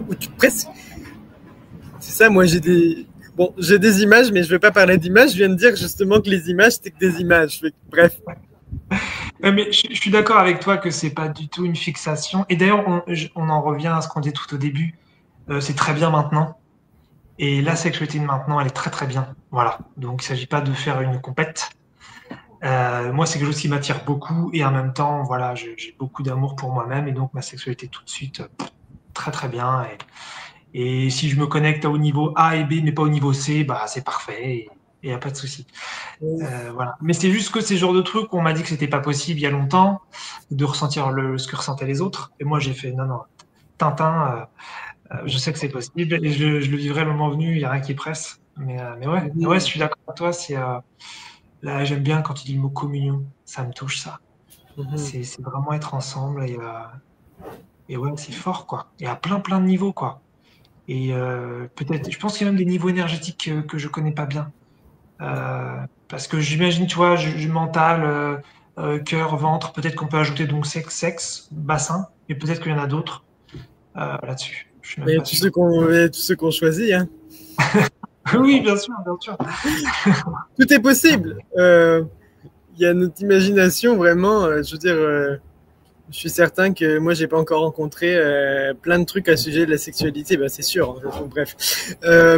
Où tu presque. C'est ça, moi j'ai des images, mais je ne vais pas parler d'images. Je viens de dire justement que les images, c'était que des images. Bref. Mais je suis d'accord avec toi que c'est pas du tout une fixation. Et d'ailleurs, on en revient à ce qu'on disait tout au début. C'est très bien maintenant. Et la sexualité de maintenant, elle est très très bien. Voilà. Donc il ne s'agit pas de faire une compète. Moi, c'est quelque chose qui m'attire beaucoup et en même temps, voilà, j'ai beaucoup d'amour pour moi-même et donc ma sexualité tout de suite très très bien. Et si je me connecte au niveau A et B mais pas au niveau C, bah c'est parfait et il n'y a pas de souci. Voilà. Mais c'est juste que ces genres de trucs, on m'a dit que c'était pas possible il y a longtemps de ressentir ce que ressentaient les autres. Et moi, j'ai fait non, Tintin, je sais que c'est possible et je le vivrai le moment venu. Il n'y a rien qui presse. Mais ouais, je suis d'accord avec toi. Là, j'aime bien quand tu dis le mot communion, ça me touche ça. C'est vraiment être ensemble et ouais, c'est fort quoi. Et à plein de niveaux quoi. Et peut-être, je pense qu'il y a même des niveaux énergétiques que je connais pas bien. Parce que j'imagine, tu vois, mental, cœur, ventre, peut-être qu'on peut ajouter donc sexe, bassin, mais peut-être qu'il y en a d'autres là-dessus. Je suis même pas sûr. Tous ceux qu'on choisit, hein. Oui, bien sûr, bien sûr. Tout est possible. Il y a notre imagination vraiment, je veux dire, Je suis certain que moi, j'ai pas encore rencontré plein de trucs à ce sujet de la sexualité. Ben, c'est sûr. Hein, bref,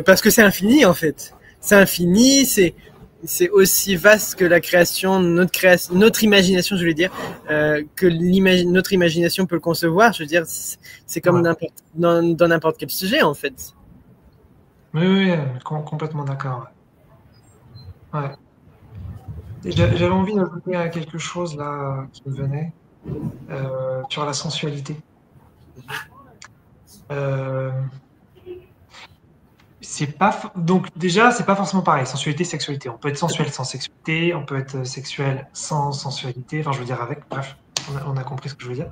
parce que c'est infini en fait. C'est infini. C'est aussi vaste que la création, notre imagination, je voulais dire, que notre imagination peut le concevoir. Je veux dire, c'est comme dans n'importe quel sujet en fait. Oui, complètement d'accord. Ouais. J'avais envie d'ajouter quelque chose là qui me venait sur la sensualité. Donc déjà, c'est pas forcément pareil. Sensualité, sexualité. On peut être sensuel sans sexualité, on peut être sexuel sans sensualité. Enfin, je veux dire avec. Bref, on a compris ce que je veux dire.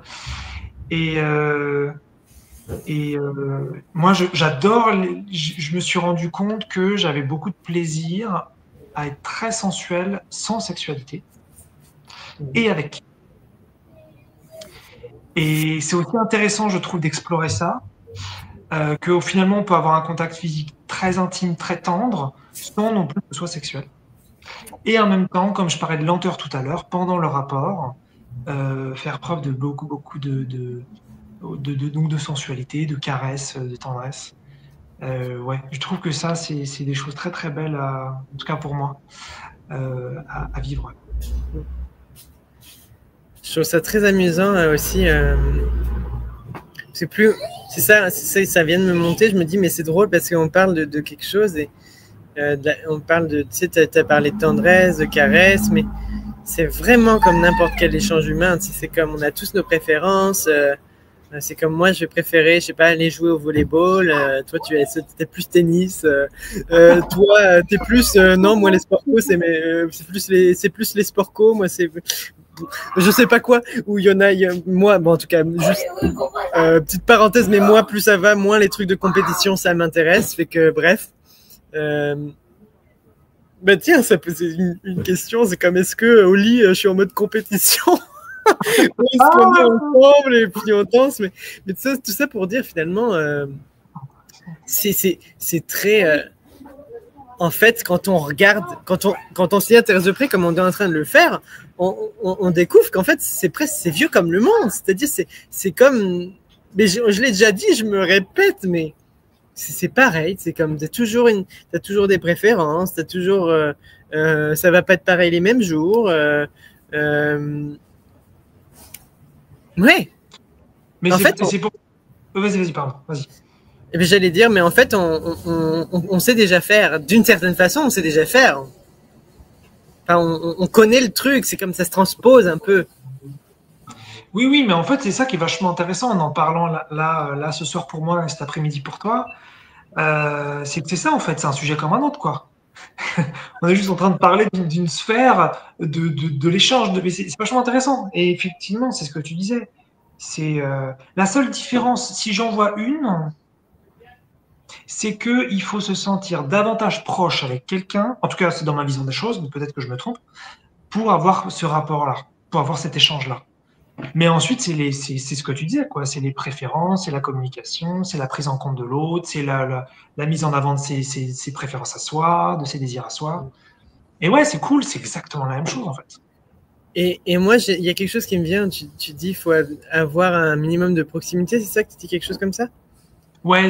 Moi, j'adore. Je me suis rendu compte que j'avais beaucoup de plaisir à être très sensuel sans sexualité et avec. Et c'est aussi intéressant, je trouve, d'explorer ça, que finalement on peut avoir un contact physique très intime, très tendre, sans non plus que ce soit sexuel. Et en même temps, comme je parlais de lenteur tout à l'heure, pendant le rapport, faire preuve de beaucoup donc de sensualité, de caresse, de tendresse. Ouais, je trouve que ça, c'est des choses très très belles, en tout cas pour moi, à vivre. Je trouve ça très amusant aussi. C'est ça vient de me monter. Je me dis, mais c'est drôle parce qu'on parle de quelque chose et on parle de, tu sais, t'as parlé de tendresse, de caresse, mais c'est vraiment comme n'importe quel échange humain. C'est comme on a tous nos préférences. C'est comme moi, je vais préférer, je sais pas, aller jouer au volleyball. Toi, tu es plus tennis. Toi, t'es plus non, moi les sport co, c'est plus les sport co. Moi, c'est je sais pas quoi. Où il y en a, moi, bon, en tout cas, juste petite parenthèse, mais moi, plus ça va, moins les trucs de compétition, ça m'intéresse. Fait que bref. Bah tiens, ça peut c'est une question. C'est comme est-ce que au lit, je suis en mode compétition? On se met ensemble et puis on danse, mais tout ça pour dire finalement, c'est très. En fait, quand on regarde, quand on s'y intéresse de près, comme on est en train de le faire, on découvre qu'en fait c'est vieux comme le monde. C'est-à-dire c'est comme, mais je l'ai déjà dit, je me répète, mais c'est pareil. C'est comme t'as toujours des préférences, t'as toujours, ça va pas être pareil les mêmes jours. Ouais. Mais en fait, c'est pour. Vas-y, pardon, vas-y. J'allais dire, mais en fait, on sait déjà faire. D'une certaine façon, on sait déjà faire. Enfin, on connaît le truc, c'est comme ça se transpose un peu. Oui, mais en fait, c'est ça qui est vachement intéressant en parlant là ce soir pour moi et cet après-midi pour toi. C'est que c'est ça, en fait, c'est un sujet comme un autre, quoi. On est juste en train de parler d'une sphère de l'échange, mais c'est vachement intéressant. Et effectivement, c'est ce que tu disais. C'est la seule différence, si j'en vois une, c'est qu'il faut se sentir davantage proche avec quelqu'un, en tout cas c'est dans ma vision des choses, mais peut-être que je me trompe, pour avoir ce rapport-là, pour avoir cet échange-là. Mais ensuite, c'est ce que tu disais, quoi. C'est les préférences, c'est la communication, c'est la prise en compte de l'autre, c'est la mise en avant de ses préférences à soi, de ses désirs à soi. Et ouais, c'est cool, c'est exactement la même chose en fait. Et moi, il y a quelque chose qui me vient, tu dis qu'il faut avoir un minimum de proximité, c'est ça que tu dis quelque chose comme ça? Ouais,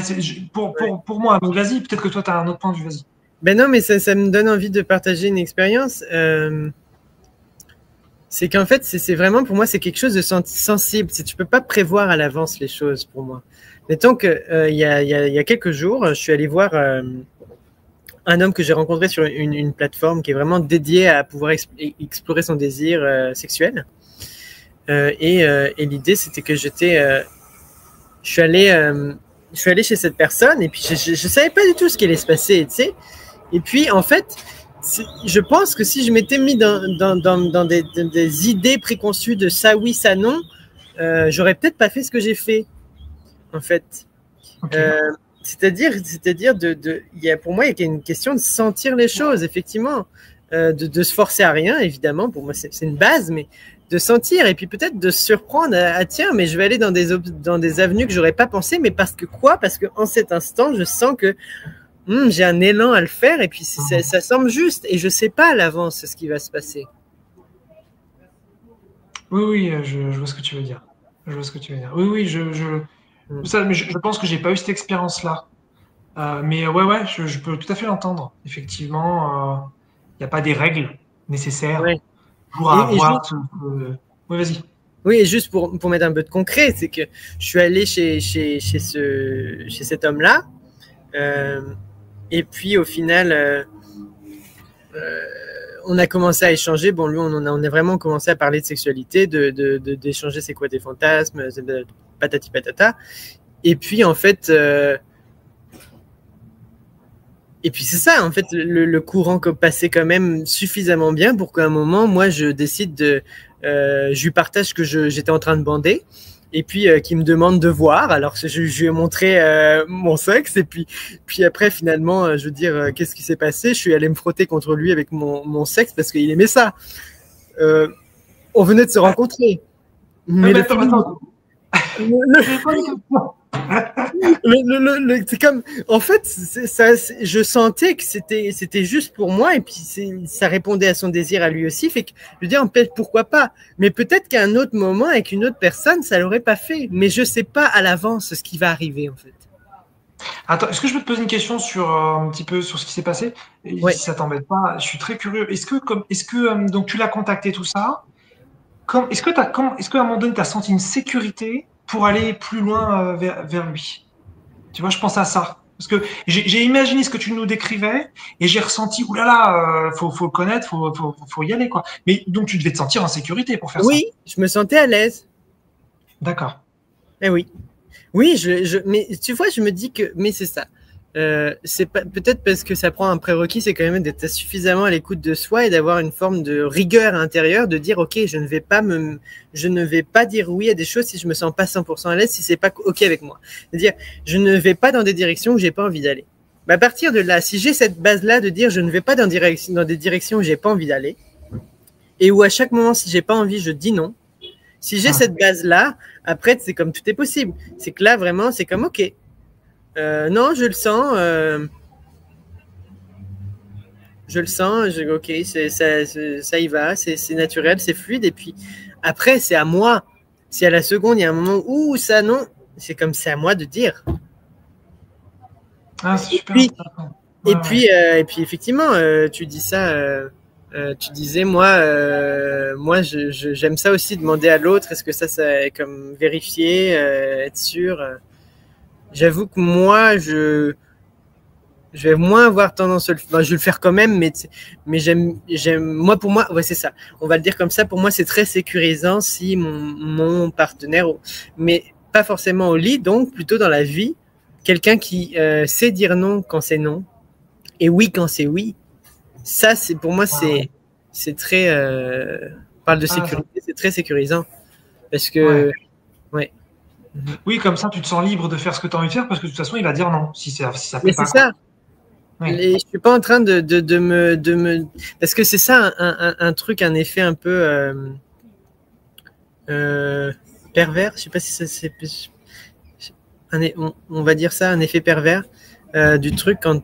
pour moi, vas-y, peut-être que toi, tu as un autre point de vue, vas-y. Ben non, mais ça me donne envie de partager une expérience. C'est qu'en fait, c'est vraiment, pour moi, c'est quelque chose de sensible. Tu peux pas prévoir à l'avance les choses, pour moi. Mettons que il y a quelques jours, je suis allé voir un homme que j'ai rencontré sur une plateforme qui est vraiment dédiée à pouvoir explorer son désir sexuel. Et l'idée, c'était que je suis allé chez cette personne et puis je savais pas du tout ce qui allait se passer, tu sais. Et puis, en fait, je pense que si je m'étais mis dans des idées préconçues de ça oui, ça non, j'aurais peut-être pas fait ce que j'ai fait, en fait. Okay. C'est-à-dire, pour moi, il y a une question de sentir les choses, effectivement, de se forcer à rien, évidemment. Pour moi, c'est une base, mais de sentir et puis peut-être de se surprendre à tiens, mais je vais aller dans des avenues que j'aurais pas pensé, mais parce que en cet instant, je sens que j'ai un élan à le faire et puis ça semble juste et je sais pas à l'avance ce qui va se passer. Oui, je vois ce que tu veux dire. Je vois ce que tu veux dire. Oui, oui, Mm. ça, mais je pense que j'ai pas eu cette expérience-là. Mais ouais, je peux tout à fait l'entendre. Effectivement, il n'y a pas des règles nécessaires Ouais. pour Et avoir juste, Oui, vas-y. oui, et juste pour mettre un peu de concret, c'est que je suis allé chez cet homme-là, euh, et puis au final, on a commencé à échanger. Bon, lui, on a vraiment commencé à parler de sexualité, d'échanger c'est quoi des fantasmes, patati patata. Et puis en fait, et puis c'est ça, en fait, le courant passait quand même suffisamment bien pour qu'à un moment, moi, je décide je lui partage que j'étais en train de bander, et puis qu'il me demande de voir. Alors je lui ai montré mon sexe, et puis après, finalement, je veux dire, qu'est-ce qui s'est passé? Je suis allé me frotter contre lui avec mon sexe parce qu'il aimait ça. Euh, on venait de se rencontrer. Mais Mais le attends, feeling, attends. le, J'ai pas une question. c'est comme, en fait, ça, je sentais que c'était juste pour moi, et puis ça répondait à son désir à lui aussi. Fait que je veux dire, peut-être pourquoi pas, mais peut-être qu'à un autre moment avec une autre personne, ça l'aurait pas fait. Mais je sais pas à l'avance ce qui va arriver en fait. Attends, est-ce que je peux te poser une question sur un petit peu sur ce qui s'est passé? Et Ouais. si ça t'embête pas, je suis très curieux. Donc tu l'as contacté tout ça? Est-ce qu'à un moment donné, tu as senti une sécurité pour aller plus loin vers lui? Tu vois, je pense à ça. Parce que j'ai imaginé ce que tu nous décrivais et j'ai ressenti, oulala, faut le connaître, faut y aller, quoi. Mais donc, tu devais te sentir en sécurité pour faire ça. Oui, je me sentais à l'aise. D'accord. Eh oui. Oui, mais tu vois, je me dis que, mais c'est ça. C'est peut-être parce que ça prend un prérequis, c'est quand même d'être suffisamment à l'écoute de soi et d'avoir une forme de rigueur intérieure, de dire ok, je ne vais pas dire oui à des choses si je me sens pas 100% à l'aise, si c'est pas ok avec moi. C'est-à-dire, je ne vais pas dans des directions où j'ai pas envie d'aller. À partir de là, si j'ai cette base-là de dire je ne vais pas dans des directions où j'ai pas envie d'aller, et où à chaque moment, si j'ai pas envie, je dis non. Si j'ai Ah, cette base-là, après, c'est comme tout est possible. C'est que là, vraiment, c'est comme ok. Non, je le sens. Je le sens. Ok, ça y va. C'est naturel, c'est fluide. Et puis après, c'est à moi. Si à la seconde, il y a un moment où ça non, c'est comme c'est à moi de dire. ah, c'est Et super puis, intéressant. et Ouais, ouais. puis, euh, et puis effectivement, tu dis ça. Tu disais moi, j'aime ça aussi demander à l'autre. Est-ce que ça est comme vérifier, être sûr. J'avoue que moi, je vais moins avoir tendance à je vais le faire quand même, mais moi, pour moi, ouais, c'est ça. On va le dire comme ça. Pour moi, c'est très sécurisant si mon partenaire, mais pas forcément au lit, donc plutôt dans la vie, quelqu'un qui sait dire non quand c'est non et oui quand c'est oui. Ça, c'est pour moi, Ah, ouais. c'est très, on parle de Ah, ça- sécurité, c'est très sécurisant parce ouais. que, ouais. Mhm. Oui, comme ça, tu te sens libre de faire ce que tu as envie de faire parce que de toute façon, il va dire non si ça Mais plaît c'est pas, quoi. ça. Oui. Je suis pas en train parce que c'est ça un truc, un effet un peu euh, pervers. Je sais pas si ça c'est on va dire ça, un effet pervers du truc quand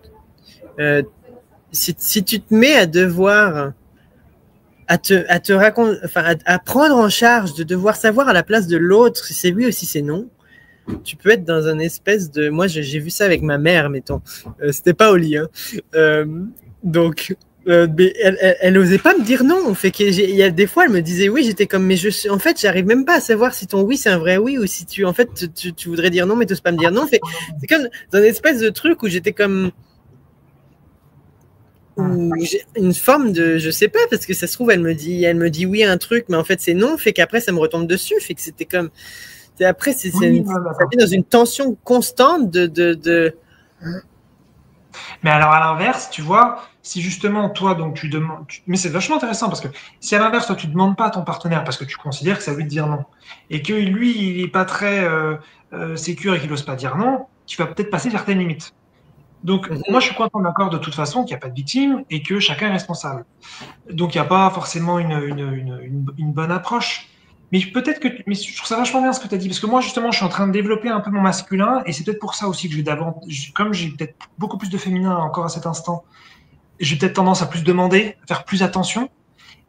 si tu te mets à devoir à te raconter, enfin à prendre en charge de devoir savoir à la place de l'autre si c'est oui ou si c'est non. Tu peux être dans un espèce de. Moi, j'ai vu ça avec ma mère, mettons. C'était pas au lit, hein. Euh, donc, mais elle osait pas me dire non. Fait il y a des fois, elle me disait oui. J'étais comme, mais en fait, j'arrive même pas à savoir si ton oui c'est un vrai oui ou si en fait, tu voudrais dire non, mais tu n'oses pas me dire non. C'est comme dans une espèce de truc où j'étais comme, Hum. où j'ai une forme de, je sais pas, parce que ça se trouve, elle me dit oui à un truc, mais en fait c'est non. Fait qu'après ça me retombe dessus. Fait que c'était comme. Après, Oui, ouais, ça d'accord. met dans une tension constante Mais alors, à l'inverse, tu vois, si justement, toi, donc tu demandes. Mais c'est vachement intéressant parce que si à l'inverse, toi, tu demandes pas à ton partenaire parce que tu considères que ça veut te dire non et que lui, il est pas très sécure et qu'il n'ose pas dire non, tu vas peut-être passer certaines limites. Donc, moi, je suis content d'accord de toute façon qu'il n'y a pas de victime et que chacun est responsable. Donc, il n'y a pas forcément une bonne approche. Mais peut-être que, mais je trouve ça vachement bien ce que tu as dit, parce que moi, justement, je suis en train de développer un peu mon masculin, et c'est peut-être pour ça aussi que je vais davantage, comme j'ai peut-être beaucoup plus de féminin encore à cet instant, j'ai peut-être tendance à plus demander, à faire plus attention.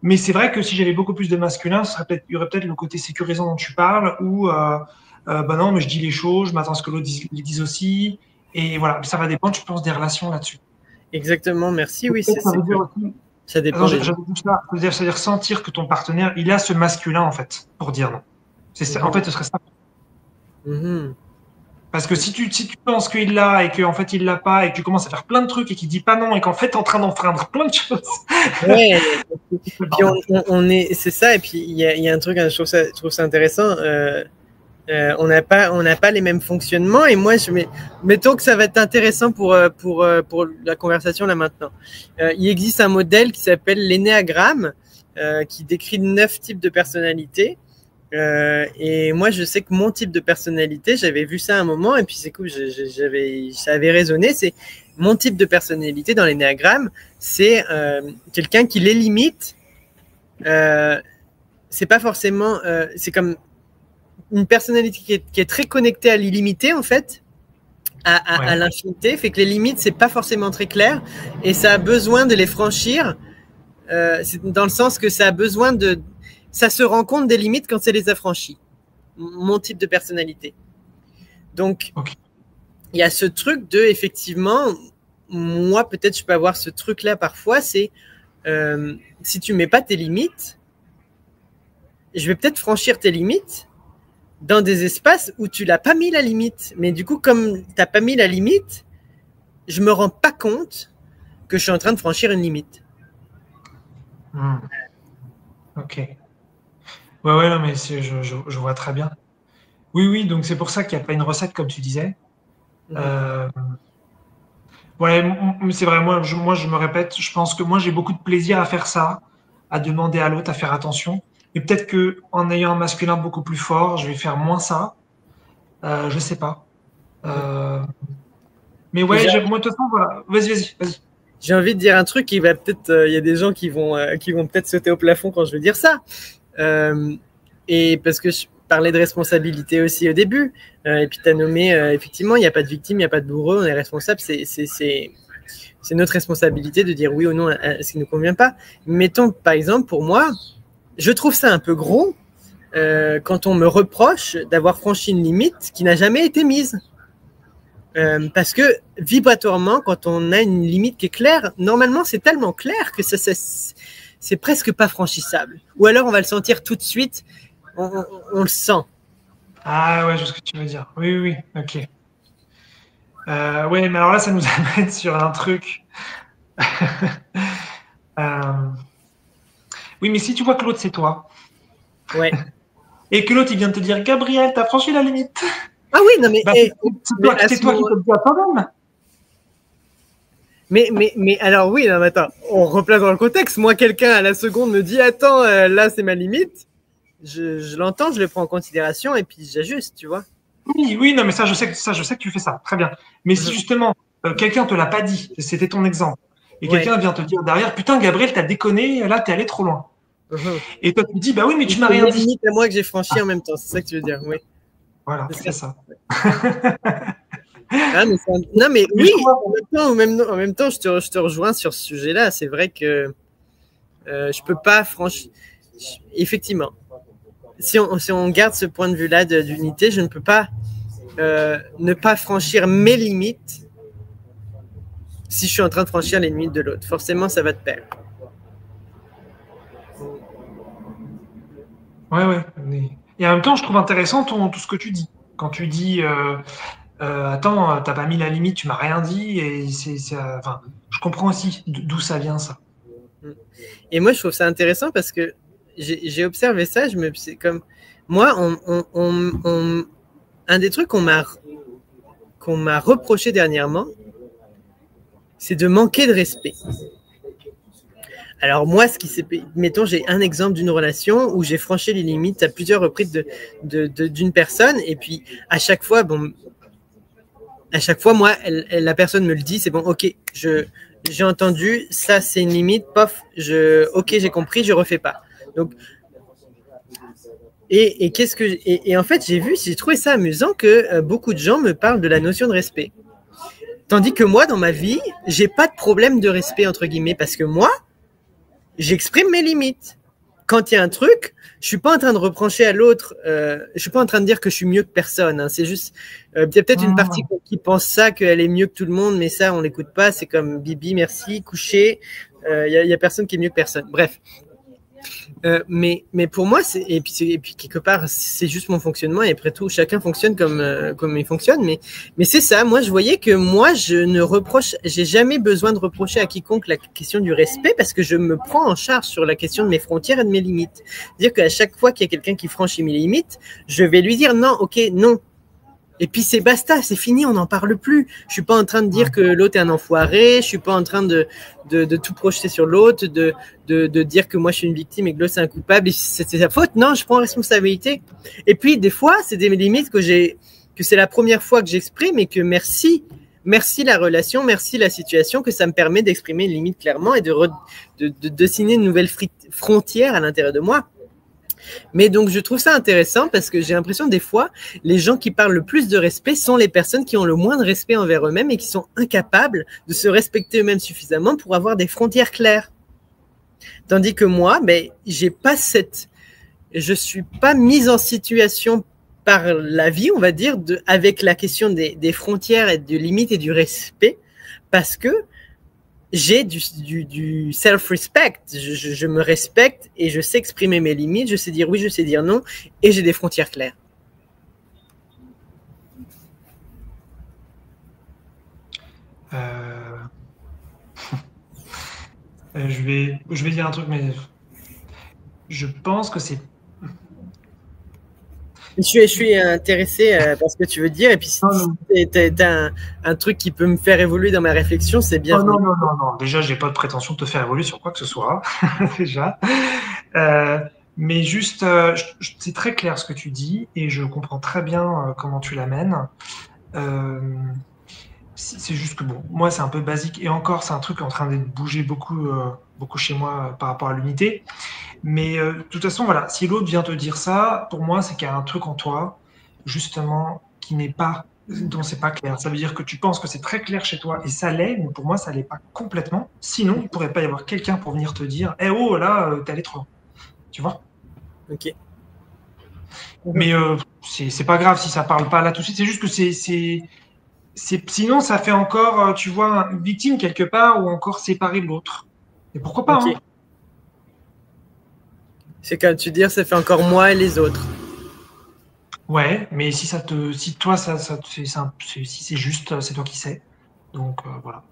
Mais c'est vrai que si j'avais beaucoup plus de masculin, il y aurait peut-être le côté sécurisant dont tu parles, où bah non, mais je dis les choses, je m'attends à ce que l'autre les dise aussi. Et voilà, ça va dépendre, je pense, des relations là-dessus. Exactement, merci. Oui, Ça veut dire aussi, ça dépend des gens. c'est-à-dire sentir que ton partenaire, il a ce masculin, en fait, pour dire non. En fait, ce serait ça. Parce que si tu penses qu'il l'a et qu'en fait il l'a pas et que tu commences à faire plein de trucs et qu'il dit pas non et qu'en fait tu es en train d'enfreindre plein de choses. Ouais. Puis c'est ça. Et puis il y a un truc, je trouve ça intéressant. On n'a pas les mêmes fonctionnements. Et moi, mettons que ça va être intéressant pour la conversation là maintenant. Il existe un modèle qui s'appelle l'énéagramme, qui décrit 9 types de personnalités. Et moi, je sais que mon type de personnalité, j'avais vu ça à un moment, et puis c'est cool, ça avait résonné. C'est mon type de personnalité dans l'énéagramme, c'est quelqu'un qui les limite. C'est pas forcément, c'est comme une personnalité qui est très connectée à l'illimité en fait, à l'infinité, fait que les limites c'est pas forcément très clair, et ça a besoin de les franchir. C'est dans le sens que ça a besoin de ça se rend compte des limites quand ça les a franchies. Mon type de personnalité. Donc, il y a ce truc de, effectivement, moi, peut-être, je peux avoir ce truc-là parfois, c'est si tu mets pas tes limites, je vais peut-être franchir tes limites dans des espaces où tu l'as pas mis la limite. Mais du coup, comme tu n'as pas mis la limite, je me rends pas compte que je suis en train de franchir une limite. Ok. Ouais, non, mais je vois très bien. Oui, donc c'est pour ça qu'il n'y a pas une recette, comme tu disais. Ouais, c'est vrai, moi, je me répète, je pense que moi, j'ai beaucoup de plaisir à faire ça, à demander à l'autre à faire attention. Et peut-être que en ayant un masculin beaucoup plus fort, je vais faire moins ça. Je sais pas. Mais ouais, moi, de toute façon, voilà. Vas-y. J'ai envie de dire un truc qui va peut-être, il y a des gens qui vont peut-être sauter au plafond quand je vais dire ça. Et parce que je parlais de responsabilité aussi au début, et puis tu as nommé, effectivement, il n'y a pas de victime, il n'y a pas de bourreau, on est responsable, c'est notre responsabilité de dire oui ou non à ce qui ne nous convient pas. Mettons, par exemple, pour moi, je trouve ça un peu gros quand on me reproche d'avoir franchi une limite qui n'a jamais été mise. Parce que vibratoirement, quand on a une limite qui est claire, normalement c'est tellement clair que c'est presque pas franchissable. Ou alors on va le sentir tout de suite, on le sent. Ah ouais, je vois ce que tu veux dire. Oui, ok. Ouais, mais alors là, ça nous amène sur un truc. Oui, mais si tu vois que l'autre c'est toi. Ouais. Et que l'autre il vient de te dire, Gabriel, t'as franchi la limite. Ah oui, non mais bah, c'est toi qui te le dis à toi-même. Mais alors oui, non, mais attends, on replace dans le contexte. Moi, quelqu'un à la seconde me dit, attends, là c'est ma limite. Je l'entends, je le prends en considération et puis j'ajuste, tu vois. Oui, non, mais ça, je sais que tu fais ça, très bien. Mais si justement quelqu'un te l'a pas dit, c'était ton exemple, et quelqu'un vient te dire derrière, putain, Gabriel, t'as déconné, là, t'es allé trop loin. Et toi, tu me dis, bah oui, mais tu m'as rien dit. C'est une limite à moi que j'ai franchi en même temps, c'est ça que tu veux dire, oui. Voilà, c'est ça. Non, mais oui, en même temps, je te rejoins sur ce sujet-là. C'est vrai que je peux pas franchir. Effectivement, si on garde ce point de vue-là d'unité, je ne peux pas ne pas franchir mes limites si je suis en train de franchir les limites de l'autre. Forcément, ça va de pair. Ouais. Et en même temps, je trouve intéressant tout ce que tu dis. Quand tu dis, attends, t'as pas mis la limite, tu m'as rien dit, et enfin, je comprends aussi d'où ça vient, ça. Et moi, je trouve ça intéressant parce que j'ai observé ça. C'est comme moi, un des trucs qu'on m'a reproché dernièrement, c'est de manquer de respect. Alors moi, mettons, j'ai un exemple d'une relation où j'ai franchi les limites à plusieurs reprises d'une personne, et puis à chaque fois, moi, la personne me le dit, c'est bon, ok, j'ai entendu, ça c'est une limite, pof, ok, j'ai compris, je refais pas. Donc, et en fait, j'ai trouvé ça amusant que beaucoup de gens me parlent de la notion de respect. Tandis que moi, dans ma vie, j'ai pas de problème de respect, entre guillemets, parce que moi, j'exprime mes limites. Quand il y a un truc, je suis pas en train de reprocher à l'autre, je suis pas en train de dire que je suis mieux que personne. Hein. C'est juste, il y a peut-être une partie qui pense ça, qu'elle est mieux que tout le monde, mais ça, on l'écoute pas. C'est comme Bibi, merci, coucher. Il y a personne qui est mieux que personne. Bref. Mais pour moi, et puis quelque part, c'est juste mon fonctionnement. Et après tout, chacun fonctionne comme il fonctionne. Mais c'est ça. Moi, je voyais que moi, j'ai jamais besoin de reprocher à quiconque la question du respect parce que je me prends en charge sur la question de mes frontières et de mes limites. C'est-à-dire qu'à chaque fois qu'il y a quelqu'un qui franchit mes limites, je vais lui dire non, ok, non. Et puis c'est basta, c'est fini, on n'en parle plus. Je suis pas en train de dire que l'autre est un enfoiré, je suis pas en train de tout projeter sur l'autre, de dire que moi je suis une victime et que l'autre c'est un coupable et c'est sa faute. Non, je prends responsabilité. Et puis des fois, c'est des limites que c'est la première fois que j'exprime et que merci la relation, merci la situation, que ça me permet d'exprimer une limite clairement et de dessiner une nouvelle frontière à l'intérieur de moi. Mais donc, je trouve ça intéressant parce que j'ai l'impression des fois, les gens qui parlent le plus de respect sont les personnes qui ont le moins de respect envers eux-mêmes et qui sont incapables de se respecter eux-mêmes suffisamment pour avoir des frontières claires. Tandis que moi, je suis pas mise en situation par la vie, on va dire, avec la question des frontières et des limites et du respect, parce que j'ai du self-respect, je me respecte et je sais exprimer mes limites, je sais dire oui, je sais dire non, et j'ai des frontières claires. Je vais dire un truc, mais je pense que c'est... Je suis intéressé par ce que tu veux dire, et puis si tu as un truc qui peut me faire évoluer dans ma réflexion, c'est bien. Non. Déjà, j'ai pas de prétention de te faire évoluer sur quoi que ce soit, déjà. Mais juste, c'est très clair ce que tu dis, et je comprends très bien comment tu l'amènes. C'est juste que bon, moi c'est un peu basique, et encore c'est un truc en train de bouger beaucoup chez moi par rapport à l'unité. Mais de toute façon, voilà, si l'autre vient te dire ça, pour moi, c'est qu'il y a un truc en toi, justement, dont c'est pas clair. Ça veut dire que tu penses que c'est très clair chez toi, et ça l'est, mais pour moi, ça l'est pas complètement. Sinon, il pourrait pas y avoir quelqu'un pour venir te dire, eh oh, là, t'es allé trop loin. Tu vois? Ok. Mais c'est pas grave si ça parle pas là tout de suite. C'est juste que sinon, ça fait encore, tu vois, une victime quelque part, ou encore séparer de l'autre. Et pourquoi pas, okay. Hein. C'est comme tu dis, ça fait encore moi et les autres. Ouais, mais si toi, si c'est juste, c'est toi qui sais. Donc, voilà.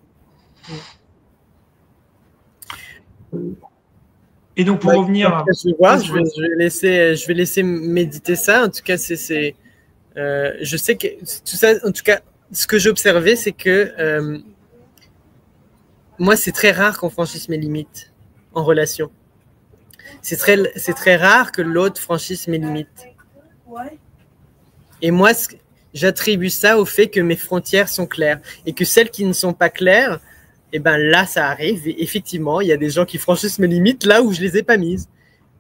Et donc, pour revenir... Je vais laisser méditer ça. En tout cas, je sais que tout ça, en tout cas, ce que j'ai observé, c'est que moi, c'est très rare qu'on franchisse mes limites en relation. C'est très rare que l'autre franchisse mes limites. Et moi, j'attribue ça au fait que mes frontières sont claires et que celles qui ne sont pas claires, et ben là, ça arrive. Et effectivement, il y a des gens qui franchissent mes limites là où je les ai pas mises.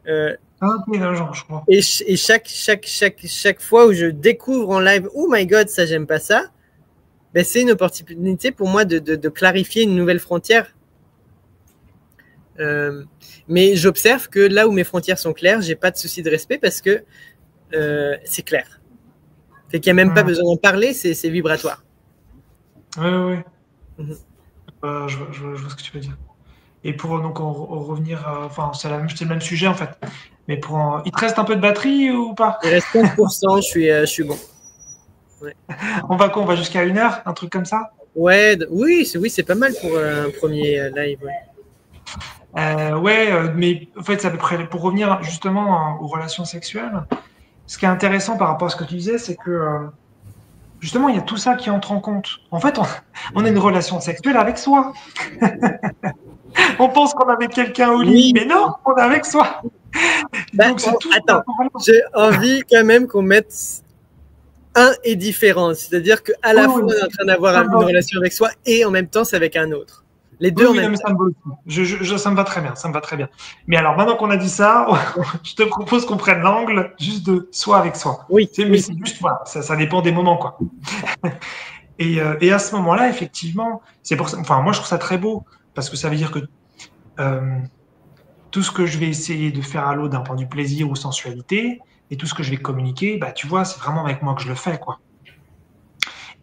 je crois. Et chaque fois où je découvre en live, oh my God, ça j'aime pas ça, ben c'est une opportunité pour moi de clarifier une nouvelle frontière. Mais j'observe que là où mes frontières sont claires, j'ai pas de souci de respect parce que c'est clair. Fait qu'il n'y a même pas besoin d'en parler, c'est vibratoire. Oui. Je vois ce que tu veux dire. Et pour donc en revenir, enfin c'est le même sujet en fait. Mais il te reste un peu de batterie ou pas? Il reste 15%, je suis bon. Ouais. On va jusqu'à 1 heure, un truc comme ça? Ouais, oui, c'est pas mal pour un premier live. Ouais. Mais en fait, c'est à peu près pour revenir justement aux relations sexuelles. Ce qui est intéressant par rapport à ce que tu disais, c'est que justement, il y a tout ça qui entre en compte. En fait, on a une relation sexuelle avec soi. On pense qu'on est avec quelqu'un au lit, mais non, on est avec soi. Donc, attends, j'ai envie quand même qu'on mette un et différent. C'est-à-dire qu'à la fois, on est en train d'avoir une relation avec soi et en même temps, c'est avec un autre. Les deux en même temps. Ça me va très bien, ça me va très bien. Mais alors, maintenant qu'on a dit ça, je te propose qu'on prenne l'angle juste de soi avec soi. Oui. Mais c'est juste, voilà, ça dépend des moments, quoi. Et à ce moment-là, effectivement, c'est pour ça. Enfin, moi, je trouve ça très beau parce que ça veut dire que tout ce que je vais essayer de faire à l'autre d'un point de vue plaisir ou sensualité, et tout ce que je vais communiquer, bah, tu vois, c'est vraiment avec moi que je le fais, quoi.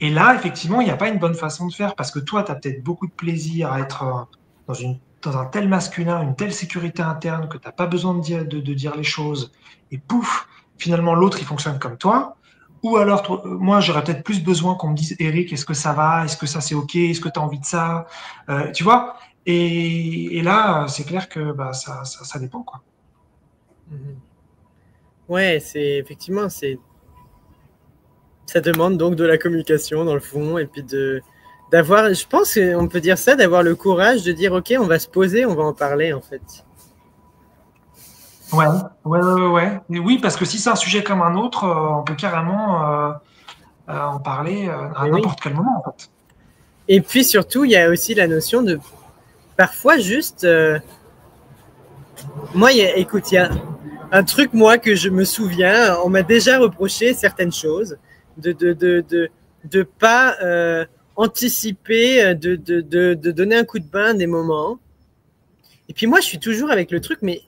Et là, effectivement, il n'y a pas une bonne façon de faire parce que toi, tu as peut-être beaucoup de plaisir à être dans un tel masculin, une telle sécurité interne que tu n'as pas besoin de dire les choses. Et pouf, finalement, l'autre, il fonctionne comme toi. Ou alors, moi, j'aurais peut-être plus besoin qu'on me dise, Eric, est-ce que ça va? Est-ce que ça, c'est OK? Est-ce que tu as envie de ça? Tu vois? Et là, c'est clair que bah, ça dépend, quoi. Ouais, c'est effectivement, ça demande donc de la communication dans le fond et puis d'avoir, je pense qu'on peut dire ça, d'avoir le courage de dire ok, on va se poser, on va en parler en fait. Ouais. Et oui, parce que si c'est un sujet comme un autre, on peut carrément en parler à n'importe quel moment, en fait. Et puis surtout, il y a aussi la notion de parfois juste. Moi, écoute, il y a un truc, moi, que je me souviens, on m'a déjà reproché certaines choses, de pas anticiper, de donner un coup de bain des moments. Et puis moi, je suis toujours avec le truc, mais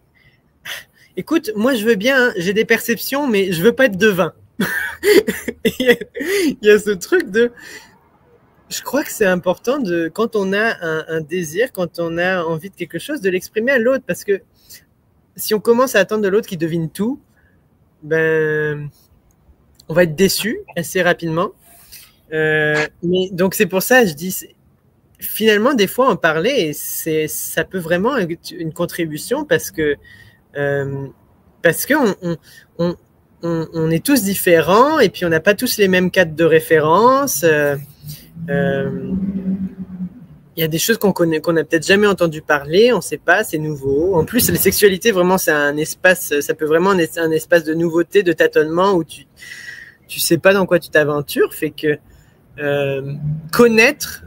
écoute, moi, je veux bien, hein, j'ai des perceptions, mais je veux pas être devin. Il y a ce truc de... Je crois que c'est important de, quand on a un désir, quand on a envie de quelque chose, de l'exprimer à l'autre, parce que si on commence à attendre de l'autre qui devine tout, ben, on va être déçu assez rapidement. Mais donc c'est pour ça, je dis, finalement, des fois, en parler, ça peut vraiment être une contribution parce que on est tous différents et puis on n'a pas tous les mêmes cadres de référence. Il y a des choses qu'on connaît, qu'on n'a peut-être jamais entendu parler, on ne sait pas, c'est nouveau. En plus, la sexualité, vraiment, c'est un espace, ça peut vraiment être un espace de nouveauté, de tâtonnement où tu sais pas dans quoi tu t'aventures. Fait que connaître,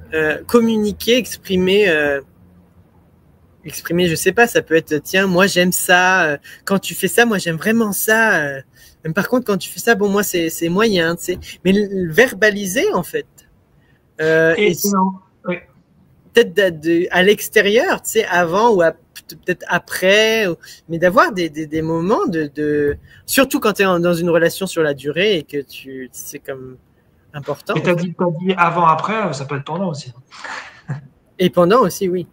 communiquer, exprimer, je sais pas, ça peut être tiens, moi j'aime ça. Quand tu fais ça, moi j'aime vraiment ça. Même par contre, quand tu fais ça, bon, moi c'est moyen, tu sais. Mais verbaliser en fait. Et oui. peut-être à l'extérieur, tu sais, avant ou peut-être après, mais d'avoir des moments surtout quand tu es dans une relation sur la durée et que c'est comme important. Et t'as dit avant-après, ça peut être pendant aussi. Et pendant aussi, oui.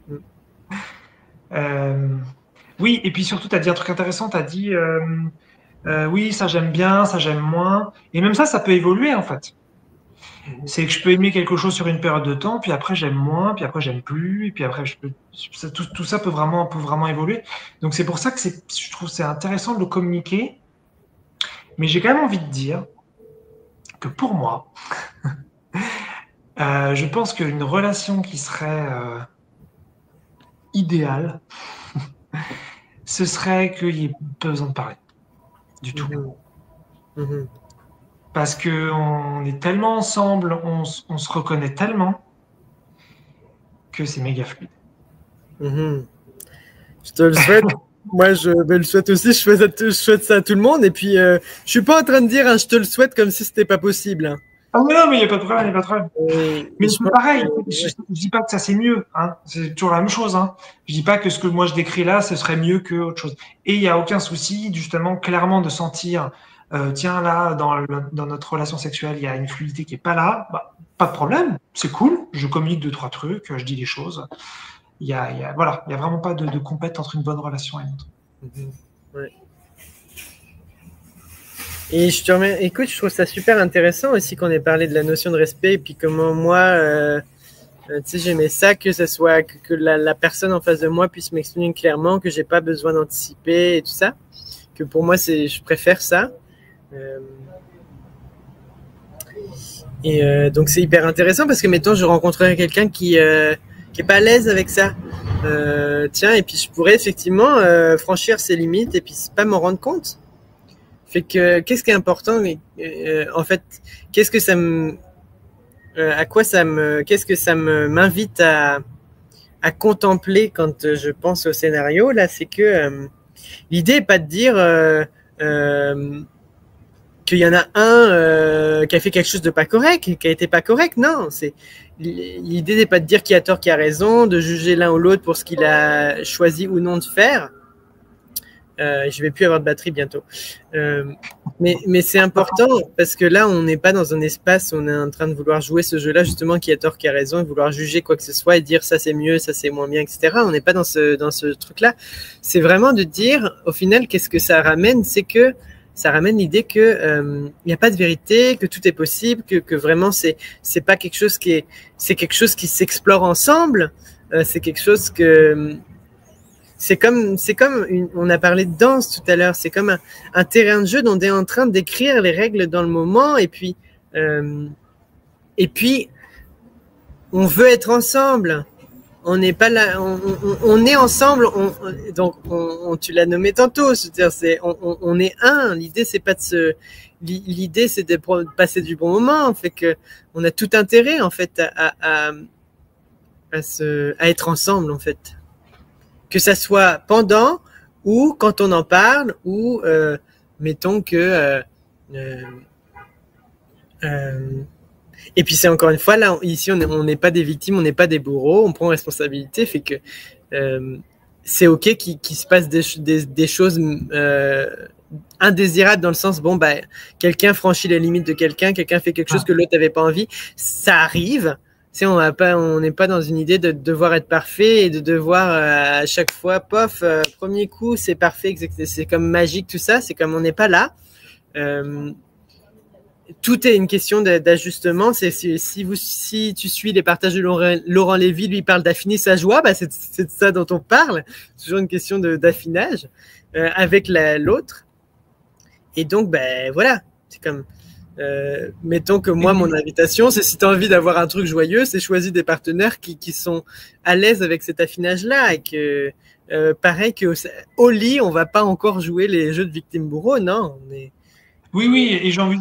Oui, et puis surtout, tu as dit un truc intéressant, tu as dit oui, ça j'aime bien, ça j'aime moins. Et même ça peut évoluer en fait. C'est que je peux aimer quelque chose sur une période de temps, puis après j'aime moins, puis après j'aime plus, et puis après tout ça peut vraiment évoluer. Donc c'est pour ça que je trouve c'est intéressant de le communiquer. Mais j'ai quand même envie de dire que pour moi, je pense qu'une relation qui serait idéale, ce serait qu'il n'y ait pas besoin de parler du tout. Parce qu'on est tellement ensemble, on se reconnaît tellement que c'est méga fluide. Je te le souhaite. Moi, je le souhaite aussi. Je souhaite ça à tout le monde. Et puis, je suis pas en train de dire je te le souhaite comme si c'était pas possible. Hein. Ah non, mais il n'y a pas de problème, il n'y a pas de problème. Mais c'est pareil, je ne dis pas que ça c'est mieux, hein. C'est toujours la même chose. Hein. Je dis pas que ce que moi je décris là, ce serait mieux que autre chose. Et il n'y a aucun souci, justement, clairement de sentir, tiens là, dans notre relation sexuelle, il y a une fluidité qui est pas là, bah, pas de problème, c'est cool, je communique 2-3 trucs, je dis des choses. Voilà, il n'y a vraiment pas de compète entre une bonne relation et une autre. Ouais. Et écoute, je trouve ça super intéressant aussi qu'on ait parlé de la notion de respect et puis comment moi, tu sais, j'aimais ça, que ce soit que la personne en face de moi puisse m'exprimer clairement, que j'ai pas besoin d'anticiper et tout ça, que pour moi je préfère ça. Et donc c'est hyper intéressant parce que mettons je rencontrerais quelqu'un qui est pas à l'aise avec ça. Tiens, et puis je pourrais effectivement franchir ses limites et puis pas m'en rendre compte. Fait que qu'est-ce qui est important en fait, qu'est-ce que ça me qu'est-ce que ça m'invite à contempler quand je pense au scénario là, c'est que l'idée est pas de dire qu'il y en a un qui a fait quelque chose de pas correct, qui a été pas correct, non, l'idée n'est pas de dire qui a tort, qui a raison, de juger l'un ou l'autre pour ce qu'il a choisi ou non de faire. Je vais plus avoir de batterie bientôt. Mais c'est important parce que là, on n'est pas dans un espace où on est en train de vouloir jouer ce jeu-là, justement, qui a tort, qui a raison, et vouloir juger quoi que ce soit et dire ça c'est mieux, ça c'est moins bien, etc. On n'est pas dans ce truc-là. C'est vraiment de dire, au final, qu'est-ce que ça ramène? C'est que ça ramène l'idée que il n'y a pas de vérité, que tout est possible, que vraiment c'est pas quelque chose c'est quelque chose qui s'explore ensemble. C'est quelque chose que c'est comme on a parlé de danse tout à l'heure, c'est comme un terrain de jeu dont on est en train d'écrire les règles dans le moment et puis on veut être ensemble. On n'est pas là, on est ensemble, donc tu l'as nommé tantôt, c'est-à-dire on est un. L'idée c'est pas de l'idée c'est de passer du bon moment. Fait que on a tout intérêt en fait à être ensemble en fait. Que ça soit pendant ou quand on en parle ou mettons que et puis c'est encore une fois là ici on n'est pas des victimes, on n'est pas des bourreaux, on prend responsabilité, fait que c'est ok qu'il se passe des choses indésirables dans le sens bon bah quelqu'un franchit les limites de quelqu'un fait quelque chose que l'autre n'avait pas envie, ça arrive. On n'est pas dans une idée de devoir être parfait et de devoir à chaque fois, pof, premier coup, c'est parfait, c'est comme magique, tout ça. C'est comme on n'est pas là. Tout est une question d'ajustement. Si tu suis les partages de Laurent Lévy, lui il parle d'affiner sa joie, bah c'est de ça dont on parle. C'est toujours une question d'affinage avec l'autre. Et donc, ben voilà, c'est comme. Mettons que moi, mon invitation, c'est si tu as envie d'avoir un truc joyeux, c'est choisir des partenaires qui sont à l'aise avec cet affinage-là et que, pareil qu'au lit, on va pas encore jouer les jeux de victime-bourreau, non. Oui, et j'ai envie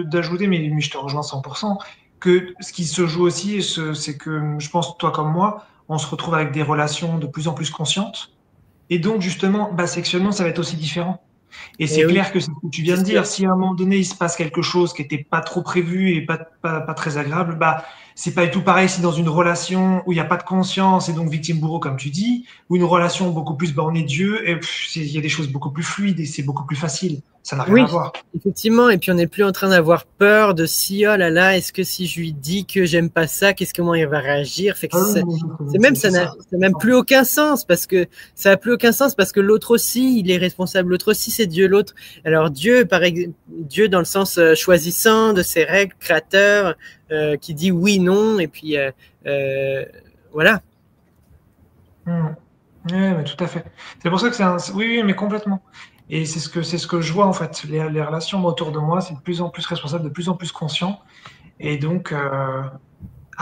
d'ajouter, mais je te rejoins 100%, que ce qui se joue aussi, c'est que je pense, toi comme moi, on se retrouve avec des relations de plus en plus conscientes. Et donc, justement, sexuellement, ça va être aussi différent. Et c'est clair que c'est ce que tu viens de dire. Si à un moment donné, il se passe quelque chose qui n'était pas trop prévu et pas très agréable, c'est pas du tout pareil si dans une relation où il n'y a pas de conscience et donc victime-bourreau, comme tu dis, ou une relation beaucoup plus bornée Dieu, il y a des choses beaucoup plus fluides et c'est beaucoup plus facile. Ça n'a rien à voir. Effectivement, et puis on n'est plus en train d'avoir peur de si, oh là là, est-ce que si je lui dis que j'aime pas ça, comment il va réagir? Fait que ça n'a même plus aucun sens parce que ça n'a plus aucun sens parce que l'autre aussi, il est responsable, l'autre aussi, c'est Dieu, l'autre. Alors Dieu, Dieu dans le sens choisissant de ses règles, créateur, qui dit oui, non, et puis voilà. Oui, mais tout à fait. C'est pour ça que oui, mais complètement. Et c'est ce que je vois en fait. Les relations autour de moi, c'est de plus en plus responsable, de plus en plus conscient. Et donc,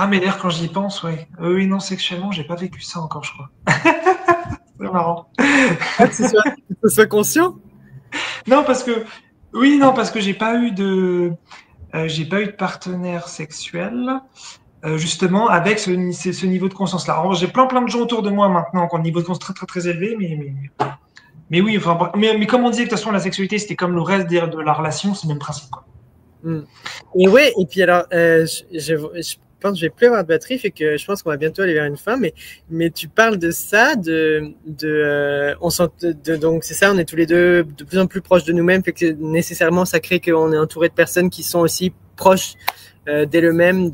mais d'ailleurs, quand j'y pense, ouais. Oui, non, sexuellement, j'ai pas vécu ça encore, je crois. C'est marrant. Que ce soit conscient? Non, parce que j'ai pas eu de partenaire sexuel. Justement, avec ce niveau de conscience-là. Alors, j'ai plein de gens autour de moi maintenant qui ont un niveau de conscience très, très, très élevé, mais oui, enfin, mais comme on disait, de toute façon, la sexualité, c'était comme le reste de la relation, c'est le même principe, quoi. Et ouais, et puis alors, je pense que je vais plus avoir de batterie, fait que je pense qu'on va bientôt aller vers une fin, mais tu parles de ça, donc c'est ça, on est tous les deux de plus en plus proches de nous-mêmes, fait que nécessairement ça crée qu'on est entouré de personnes qui sont aussi proches d'elles-mêmes,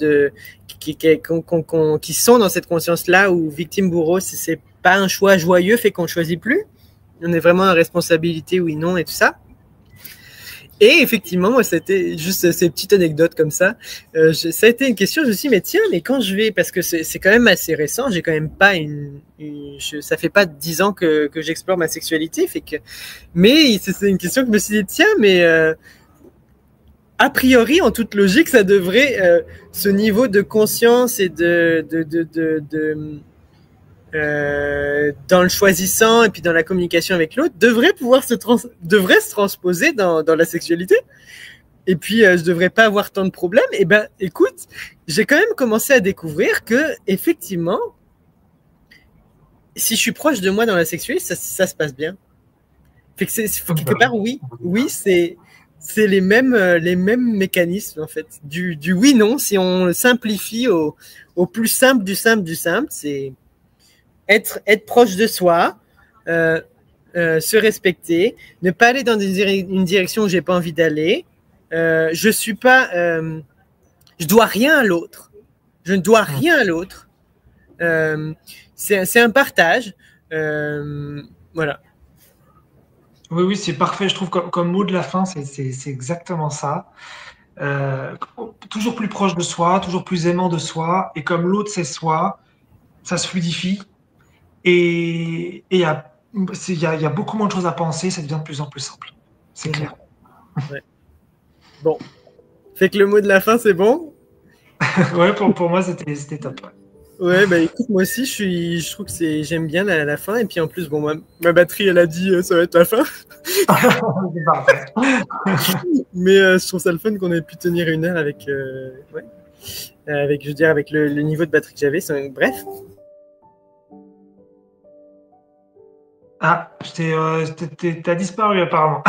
qui sont dans cette conscience-là où victime-bourreau, c'est pas un choix joyeux, fait qu'on ne choisit plus. On est vraiment en responsabilité, oui, non, et tout ça. Et effectivement, moi, c'était juste ces petites anecdotes comme ça. Ça a été une question, je me suis dit, mais tiens, mais quand je vais, parce que c'est quand même assez récent, j'ai quand même pas ça fait pas 10 ans que j'explore ma sexualité, mais c'est une question que je me suis dit, tiens, mais a priori, en toute logique, ça devrait, ce niveau de conscience et dans le choisissant et puis dans la communication avec l'autre devrait se transposer dans la sexualité. Et puis je devrais pas avoir tant de problèmes. Et ben écoute, j'ai quand même commencé à découvrir que effectivement, si je suis proche de moi dans la sexualité, ça se passe bien. Fait que quelque part oui, c'est les mêmes mécanismes en fait. Du oui non, si on le simplifie au plus simple du simple, c'est être proche de soi, se respecter, ne pas aller dans une direction où j'ai pas envie d'aller. Je suis pas, je dois rien à l'autre. Je ne dois rien à l'autre. C'est un partage. Voilà. Oui, oui, c'est parfait. Je trouve comme mot de la fin, c'est exactement ça. Toujours plus proche de soi, toujours plus aimant de soi. Et comme l'autre, c'est soi, ça se fluidifie. Et il y a beaucoup moins de choses à penser, ça devient de plus en plus simple. C'est clair. Ouais. Bon. Fait que le mot de la fin, c'est bon? Ouais, pour moi, c'était top. Ouais, bah écoute, moi aussi, je trouve que j'aime bien la fin. Et puis en plus, bon, ma batterie, elle a dit ça va être la fin. C'est parfait. Mais je trouve ça le fun qu'on ait pu tenir 1 heure avec, ouais, avec, je veux dire, avec le niveau de batterie que j'avais. Bref. Ah, t'as disparu apparemment.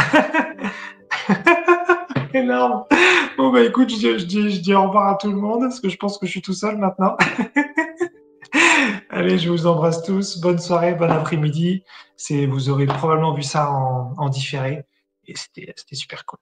Énorme. Bon, bah écoute, je dis au revoir à tout le monde, parce que je pense que je suis tout seul maintenant. Allez, je vous embrasse tous. Bonne soirée, bon après-midi. Vous aurez probablement vu ça en différé. Et c'était super cool.